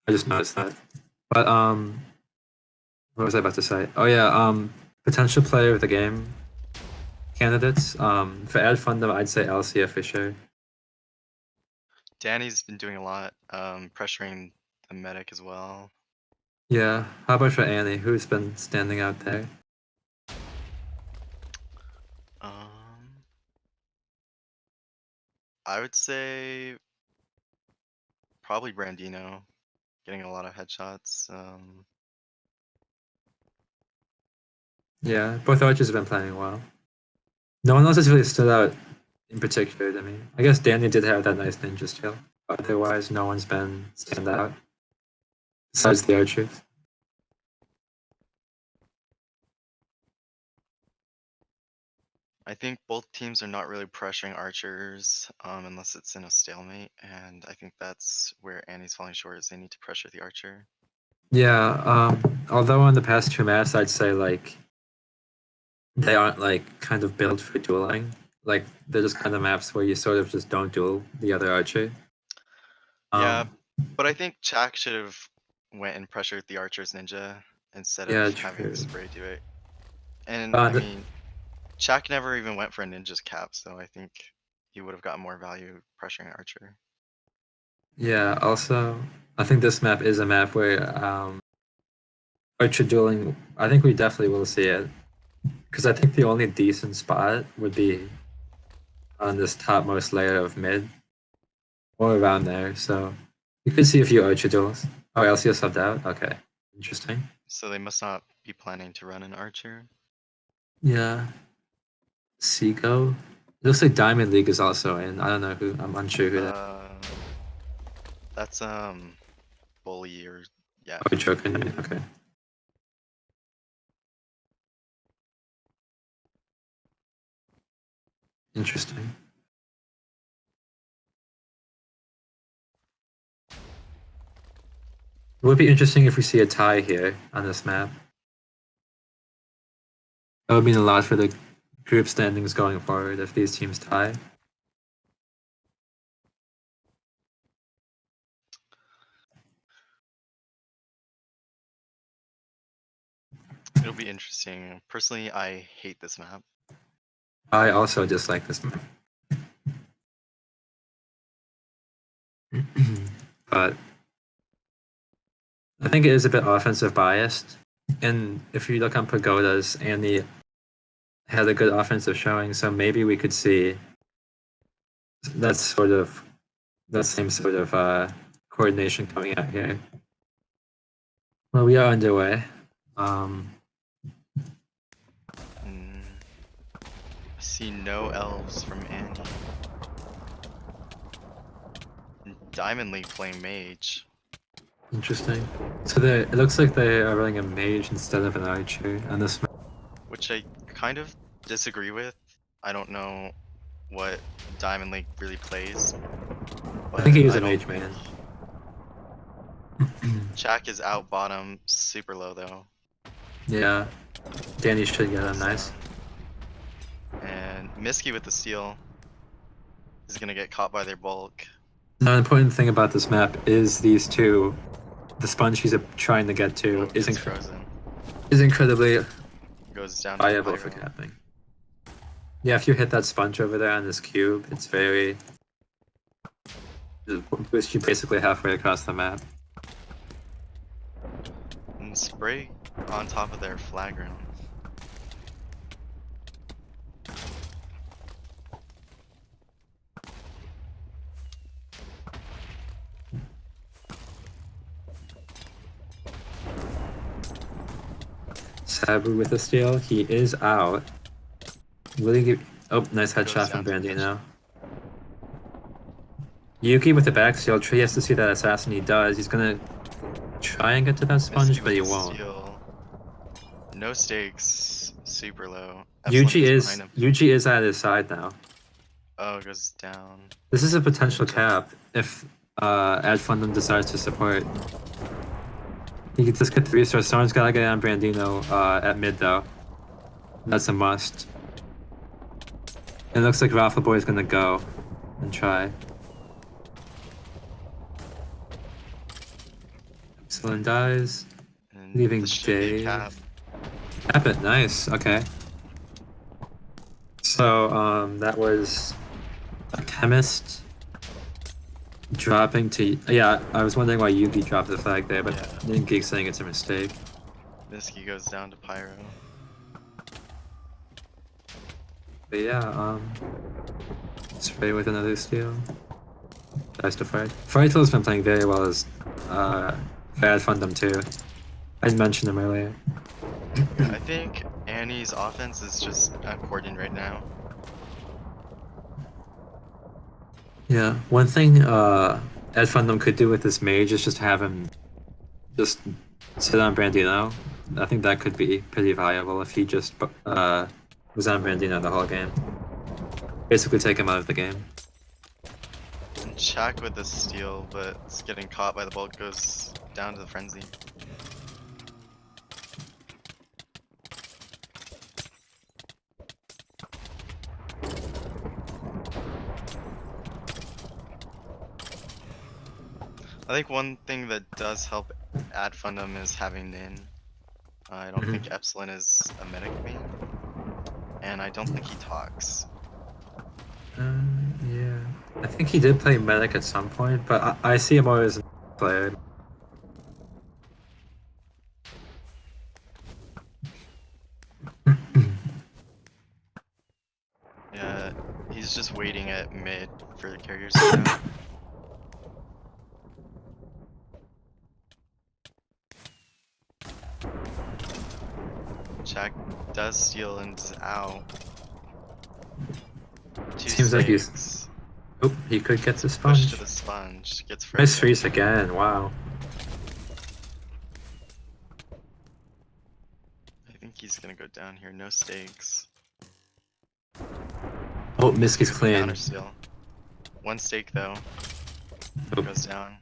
I just noticed that. But what was I about to say? Oh yeah, potential player of the game candidates. For Ad Fundum, I'd say Elsia for sure. Danny's been doing a lot, pressuring the medic as well. Yeah. How about for Annie? Who's been standing out there? I would say probably Brandino, getting a lot of headshots. Yeah, both archers have been playing well. No one else has really stood out in particular to me. I guess Danny did have that nice ninja skill, but otherwise no one's been stand out besides the archers. I think both teams are not really pressuring archers unless it's in a stalemate, and I think that's where Annie's falling short is they need to pressure the archer. Yeah, although in the past 2 maps I'd say like they aren't like kind of built for dueling. Like they're just kind of maps where you sort of just don't duel the other archer. Yeah, but I think Chak should have went and pressured the archer's ninja instead of having Spray do it. And I mean, Chak never even went for a ninja's cap, so I think he would have gotten more value pressuring archer. Yeah, also I think this map is a map where archer dueling, I think we definitely will see it. Because I think the only decent spot would be on this topmost layer of mid. Or around there, so you could see a few archer duels. Oh, Elsia subbed out? Okay, interesting. So they must not be planning to run an archer. Yeah. Seago? It looks like Diamond League is also in. I don't know who, I'm unsure who that That's Bully or yeah. Oh, Chokin, okay. Interesting. It would be interesting if we see a tie here on this map. That would mean a lot for the group standings going forward if these teams tie. It'll be interesting. Personally, I hate this map. I also dislike this map. But I think it is a bit offensive biased. And if you look on Pagodas, Andy had a good offensive showing, so maybe we could see that same sort of coordination coming out here. Well, we are underway. I see no elves from Andy. Diamond League playing mage. Interesting. So it looks like they are running a mage instead of an archer on this map. Which I kind of disagree with. I don't know what Diamond League really plays. I think he is a don't mage think- man. Chak is out bottom, super low though. Yeah. Danny should get him nice. And Miski with the steal is gonna get caught by their bulk. Now, the important thing about this map is these two. The sponge he's trying to get to Gets frozen. is incredibly Goes down to viable for pyro. capping. Yeah, if you hit that sponge over there on this cube, it's very. It boosts you basically halfway across the map. And spray on top of their flag room. Sabu with a steal. He is out. Will he give... Oh, nice headshot from down to Brandino. Yuki with the back steal. He has to see that assassin. He does. He's gonna try and get to that sponge, Miski but he with the won't. steal. No stakes, super low. Yuji Epsilon is at his side now. Oh, it goes down. This is a potential cap if Ad Fundum decides to support. He could just get 3-star. Someone's gotta get on Brandino at mid though. That's a must. It looks like Rafa Boy is gonna go and try. Epsilon dies, And leaving this should be a Dave. cap. Cap it, nice. Okay. So that was a chemist dropping to. Yeah, I was wondering why Yugi dropped the flag there, but then Geek saying it's a mistake. Miski goes down to pyro. But yeah, spray with another steal. Dies to Fight. Fightel's been playing very well as Bad Fundum too. I mentioned him earlier. I think Annie's offense is just uncoordinated right now. Yeah, one thing Ed Fundum could do with this mage is just have him just sit on Brandino. I think that could be pretty viable if he just was on Brandino the whole game. Basically take him out of the game. And Chak with the steal, but it's getting caught by the bulk, goes down to the frenzy. I think one thing that does help Ad Fundum is having Nin. I don't think Epsilon is a medic main, and I don't think he talks. Yeah. I think he did play medic at some point, but I see him more as a player. Yeah, he's just waiting at mid for the carriers to come. Jack does steal and is out. Seems like he's. Oh, he could get the Push sponge. to the sponge. Gets Nice frozen. freeze again, wow. I think he's gonna go down here. No stakes. Oh, Miski's With the clean. counter steal. One stake though. Oh. Goes down.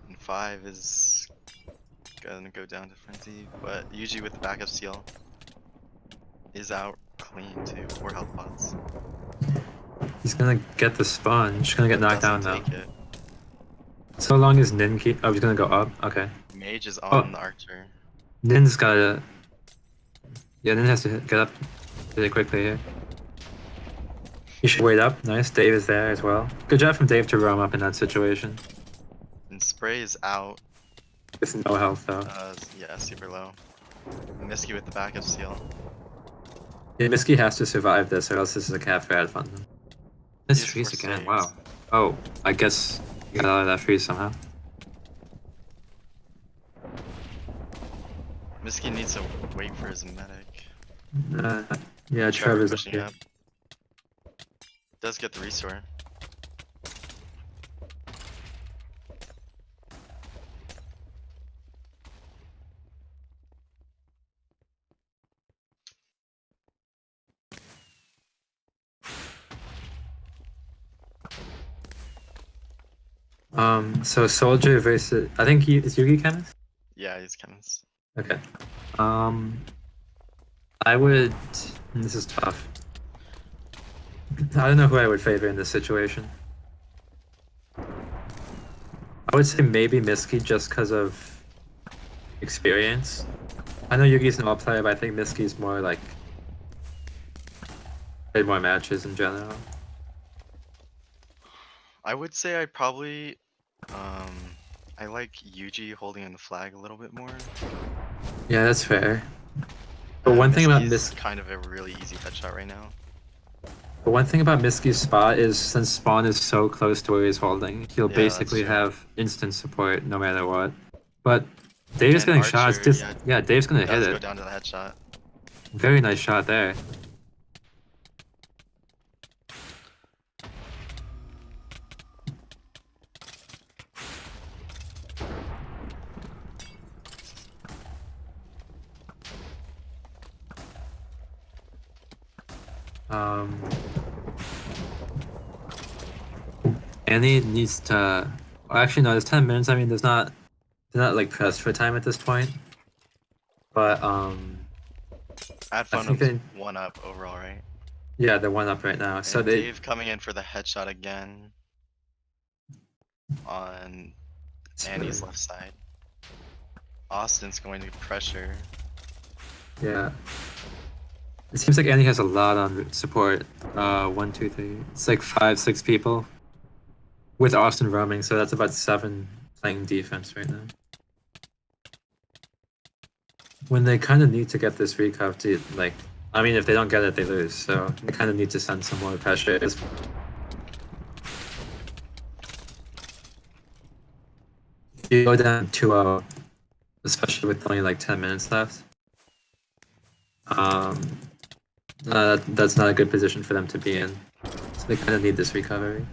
And 5 is gonna go down to Frenzy, but Yuji with the backup steal is out clean too. 4 health pots. He's gonna get the sponge. Gonna get knocked down Doesn't though. take it. So long as Nin keep. Oh, he's gonna go up. Okay. Mage is Oh. on the archer. Nin's gotta. Yeah, Nin has to get up really quickly here. He should wait up. Nice. Dave is there as well. Good job from Dave to roam up in that situation. And Spray is out. With no health though. Yeah, super low. Miski with the backup steal. Yeah, Miski has to survive this, or else this is a cat for ad Fundum. This He has freeze 4 again. saves. Wow. Oh, I guess he got out of that freeze somehow. Miski needs to wait for his medic. Yeah, Trevor's up pushing here. up. Does get the restore. So Soldier versus. I think is Yugi chemist? Yeah, he's chemist. Okay. I would. This is tough. I don't know who I would favor in this situation. I would say maybe Miski just because of experience. I know Yugi's an all player, but I think Miski's more like played more matches in general. I would say I'd probably I like Yuji holding in the flag a little bit more. Yeah, that's fair. But one thing about Miski's kind of a really easy headshot right now. But one thing about Miski's spot is since spawn is so close to where he's holding, he'll Yeah, basically that's true. have instant support no matter what. But Dave's And getting Archer, shots. Just yeah, Dave's gonna hit Does go it. down to the headshot. Very nice shot there. Annie needs to. Well, actually, no. There's 10 minutes. I mean, they're not like pressed for time at this point. But At I think Fundum's 1 up overall, right? yeah, they're 1 up right now. So And they. Dave coming in for the headshot again on Annie's left side. Austin's going to pressure. Yeah. It seems like Annie has a lot on support. 1, 2, 3. It's like 5, 6 people. With Austin roaming, so that's about 7 playing defense right now. When they kind of need to get this recov to, like, I mean, if they don't get it, they lose, so they kind of need to send some more pressure. If you go down 2-0, especially with only like 10 minutes left, that's not a good position for them to be in. So they kind of need this recovery.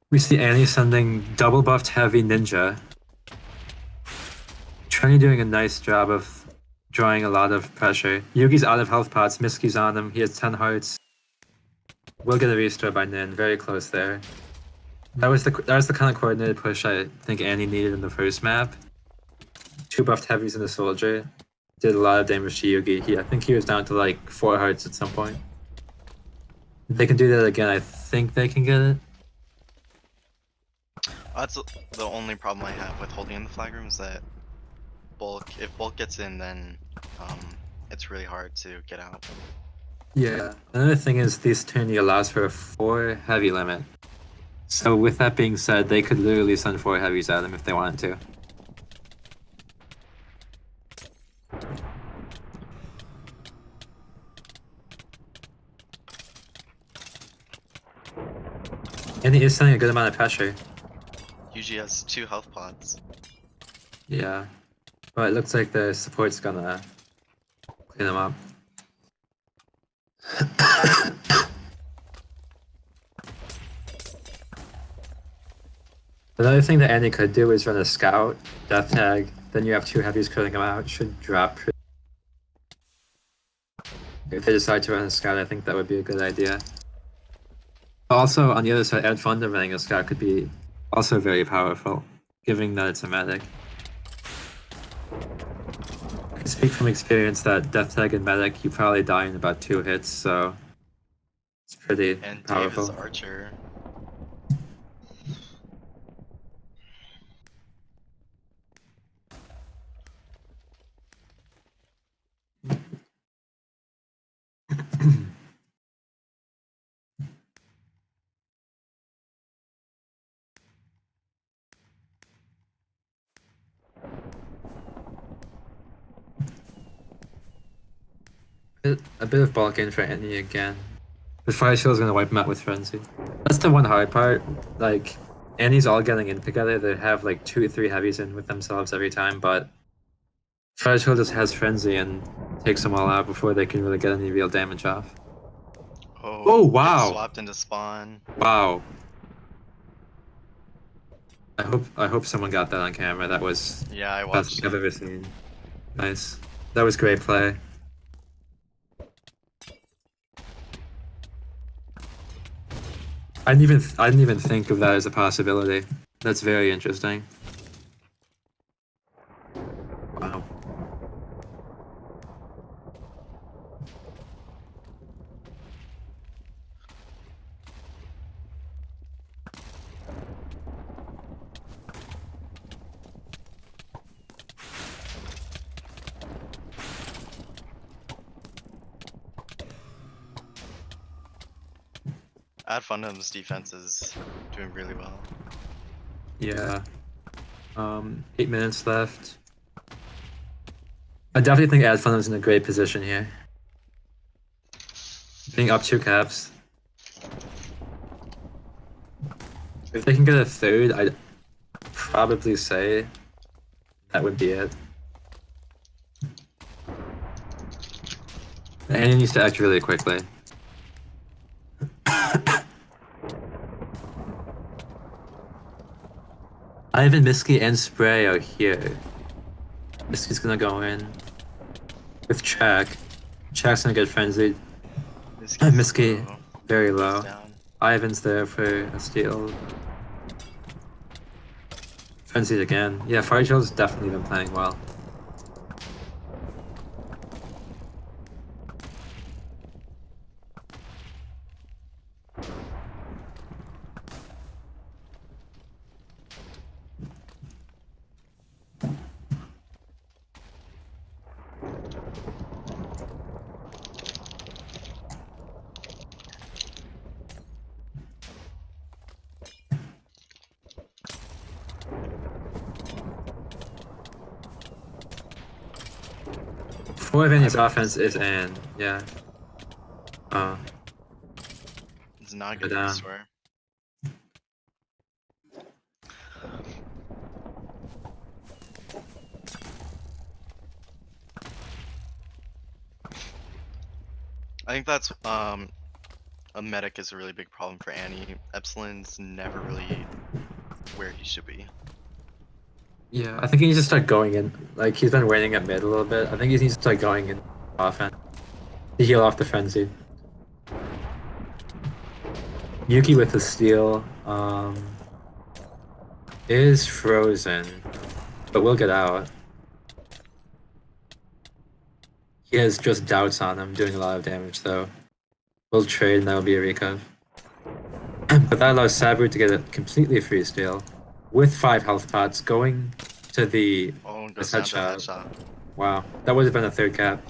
We see Annie sending double buffed heavy ninja. Trenny doing a nice job of drawing a lot of pressure. Yugi's out of health pots, Miski's on him, he has 10 hearts. We'll get a restore by Nin, very close there. That was the kind of coordinated push I think Annie needed in the first map. 2 buffed heavies in the soldier. Did a lot of damage to Yugi. I think he was down to like 4 hearts at some point. If they can do that again, I think they can get it. That's the only problem I have with holding in the flag room is that if bulk gets in, then it's really hard to get out. Yeah. Another thing is this tourney allows for a 4 heavy limit. So with that being said, they could literally send 4 heavies at him if they wanted to. And he is sending a good amount of pressure. Usually has 2 health pots. Yeah. But it looks like the support's gonna clean him up. Another thing that Annie could do is run a scout, death tag, then you have 2 heavies cutting him out. Should drop. If they decide to run a scout, I think that would be a good idea. Also, on the other side, Fundum running a scout could be also very powerful, given that it's a medic. I can speak from experience that death tag and medic, you probably die in about 2 hits, so it's pretty And powerful. Dave is archer. A bit of bulk in for Annie again. The Fire Shield is going to wipe him out with Frenzy. That's the one hard part. Like, Annie's all getting in together. They have like 2 or 3 heavies in with themselves every time, but Fire Shield just has Frenzy and takes them all out before they can really get any real damage off. Oh, wow! Swapped into spawn. Wow. I hope someone got that on camera. That was Yeah, I the watched best thing I've it. ever seen. Nice. That was great play. I didn't even think of that as a possibility. That's very interesting. Wow. Ad Fundum's defense is doing really well. Yeah. 8 minutes left. I definitely think Ad Fundum's in a great position here. Being up 2 caps. If they can get a 3rd, I'd probably say that would be it. And he needs to act really quickly. Ivan, Misky, and Spray are here. Misky's gonna go in with Chak. Chak's gonna get frenzied. Misky, very low. Ivan's there for a steal. Frenzied again. Yeah, Fire Shield's definitely been playing well. Four of Annie's offense is in, yeah. It's not good, But, I swear. I think that's a medic is a really big problem for Annie. Epsilon's never really where he should be. Yeah, I think he needs to start going in. Like, he's been waiting at mid a little bit. I think he needs to start going in offense to heal off the frenzy. Yuki with the steal is frozen, but we'll get out. He has just doubts on him, doing a lot of damage though. We'll trade and that'll be a recuv. But that allows Sabu to get a completely free steal with 5 health pots going to the headshot. Wow, that would have been a 3rd cap.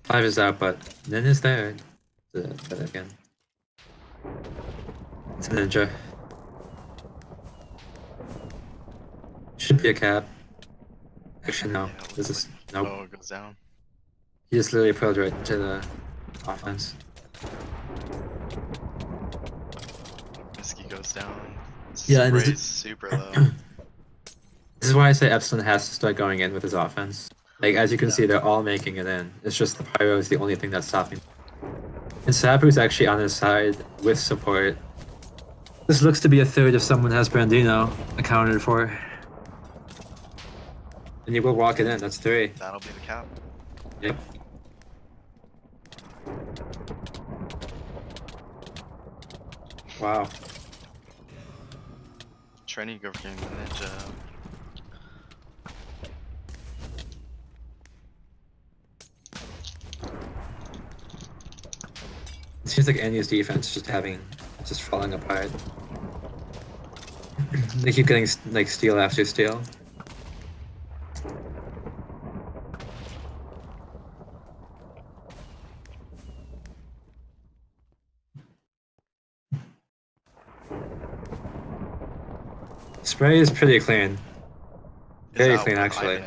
Five is out, but Nin is there. But again, it's a ninja. Should be a cap. Actually, no. This is nope. Oh, it goes down. He just literally pulled right into the offense. Whiskey goes down. Yeah, and Spray's super low. This is why I say Epsilon has to start going in with his offense. Like, as you can see, they're all making it in. It's just the Pyro is the only thing that's stopping. And Sabu's actually on his side with support. This looks to be a third if someone has Brandino accounted for. And you will walk it in, that's 3. That'll be the cap. Yep. Wow. Trenny go for the ninja. It seems like Anya's defense just falling apart. They keep getting like steal after steal. Spray is pretty clean. Very clean, actually.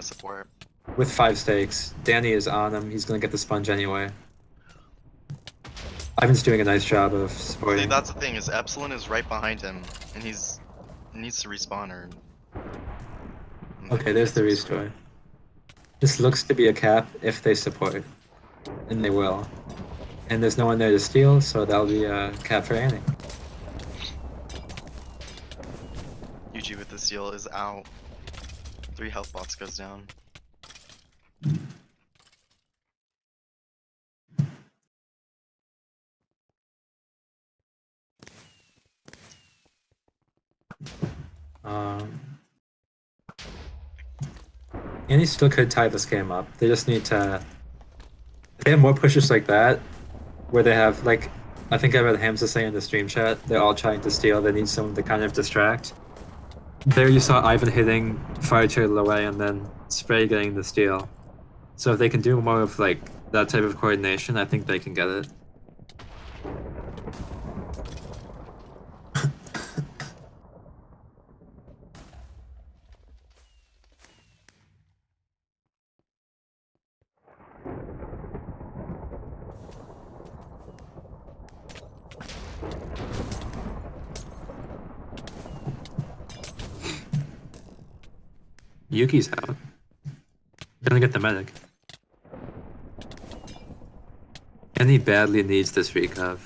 With 5 stakes. Danny is on him. He's gonna get the sponge anyway. Ivan's doing a nice job of supporting. See, that's the thing, is Epsilon is right behind him, and he needs to respawn her. Okay, there's the restore. This looks to be a cap if they support. And they will. And there's no one there to steal, so that'll be a cap for Annie. UG with the steal is out. 3 health bots goes down. Annie still could tie this game up. They just need to... If they have more pushes like that, where they have, like, I think I read Hamza say in the stream chat, they're all trying to steal, they need someone to kind of distract. There you saw Ivan hitting Fire Turtle away and then Spray getting the steal. So if they can do more of, like, that type of coordination, I think they can get it. Yuki's out. Gonna get the medic. And he badly needs this recov.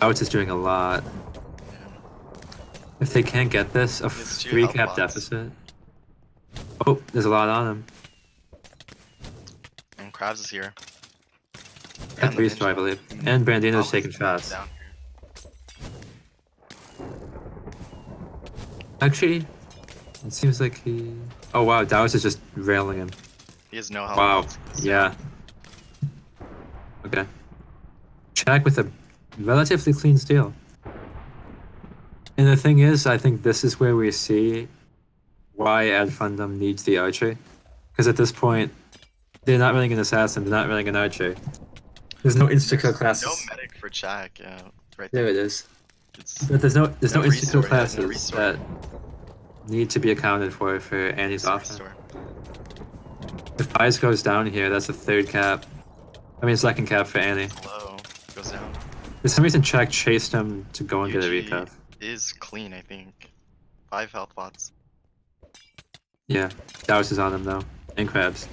Outs is doing a lot. If they can't get this, a 3 cap deficit. Oh, there's a lot on him. And Krabs is here. At least, I believe. And Brandino's taking shots. Actually, it seems like he... Oh wow, Dowis is just railing him. He has no health. Wow, yeah. Okay. Check with a relatively clean steal. And the thing is, I think this is where we see why Ad Fundum needs the archer. Because at this point, they're not running an assassin, they're not running an archer. There's no insta-kill classes. No medic for Jack, yeah. Right there it is. But there's no insta-kill classes that need to be accounted for Annie's offense. If Pies goes down here, that's a 3rd cap. I mean, 2nd cap for Annie. Low goes down. For some reason, Czech chased him to go and get a recap. Is clean, I think. 5 health bots. Yeah, Dowis is on him though, and Krabs.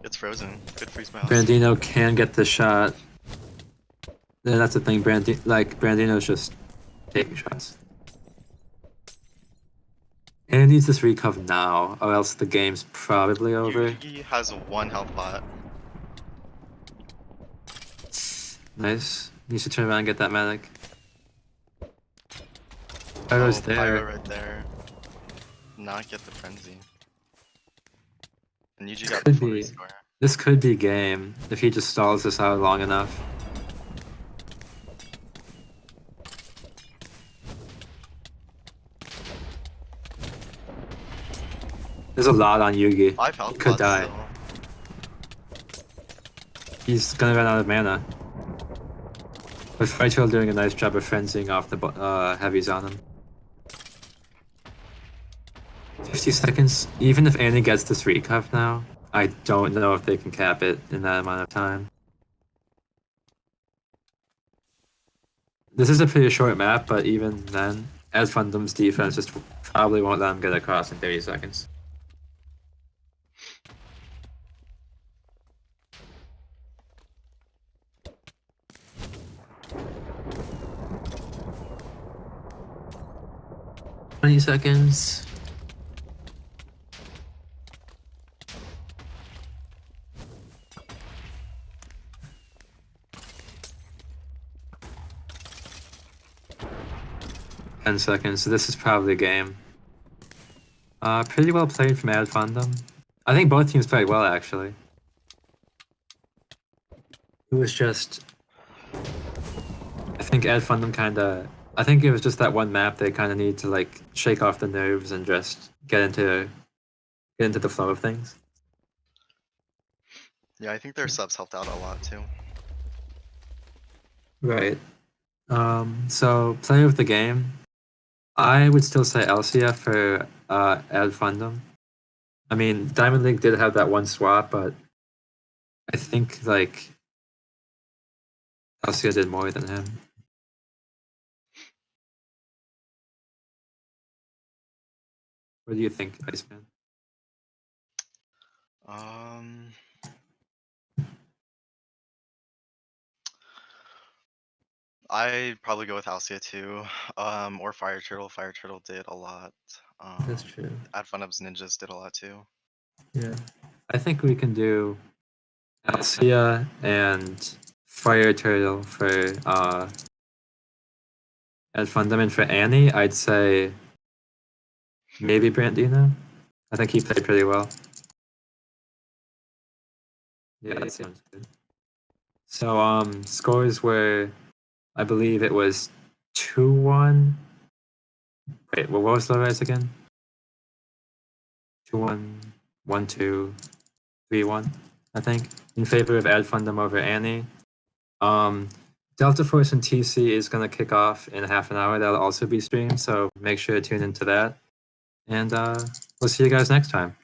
It's frozen. Good freeze mouse. Brandino can get the shot. And that's the thing, Brandino's just taking shots. And he needs this recov now, or else the game's probably over. He has 1 health bot. Nice. Needs to turn around and get that medic. Pyro's there. Pyro right there. Not get the frenzy. And UG got the full rescore. This could be game if he just stalls this out long enough. There's a lot on Yugi. 5 health he could die. He's gonna run out of mana. But Fightroll doing a nice job of frenzying off the heavies on him. 50 seconds. Even if Annie gets this recov now, I don't know if they can cap it in that amount of time. This is a pretty short map, but even then, as Fundum's defense just probably won't let him get across in 30 seconds. Seconds. Ten seconds. So this is probably a game. Pretty well played from Ad Fundum. I think both teams played well, actually. It was just, I think Ad Fundum I think it was just that one map they kind of need to like shake off the nerves and just get into the flow of things. Yeah, I think their subs helped out a lot too. Right. So player of the game, I would still say LCF for Ad Fundum. I mean, Diamond League did have that one swap, but I think like LCF did more than him. What do you think, Iceman? I'd probably go with Alcia too, or Fire Turtle. Fire Turtle did a lot. That's true. Ad Fundum's Ninjas did a lot too. Yeah, I think we can do Alcia and Fire Turtle for Ad Fundum, and for Annie, I'd say maybe Brandino. I think he played pretty well. Yeah, that sounds good. So scores were, I believe it was 2-1. Wait, what was the rise again? 2-1, 1-2, 3-1, I think, in favor of Ad Fundum over Annie. Delta Force and TC is going to kick off in half an hour. That'll also be streamed, so make sure to tune into that. And we'll see you guys next time.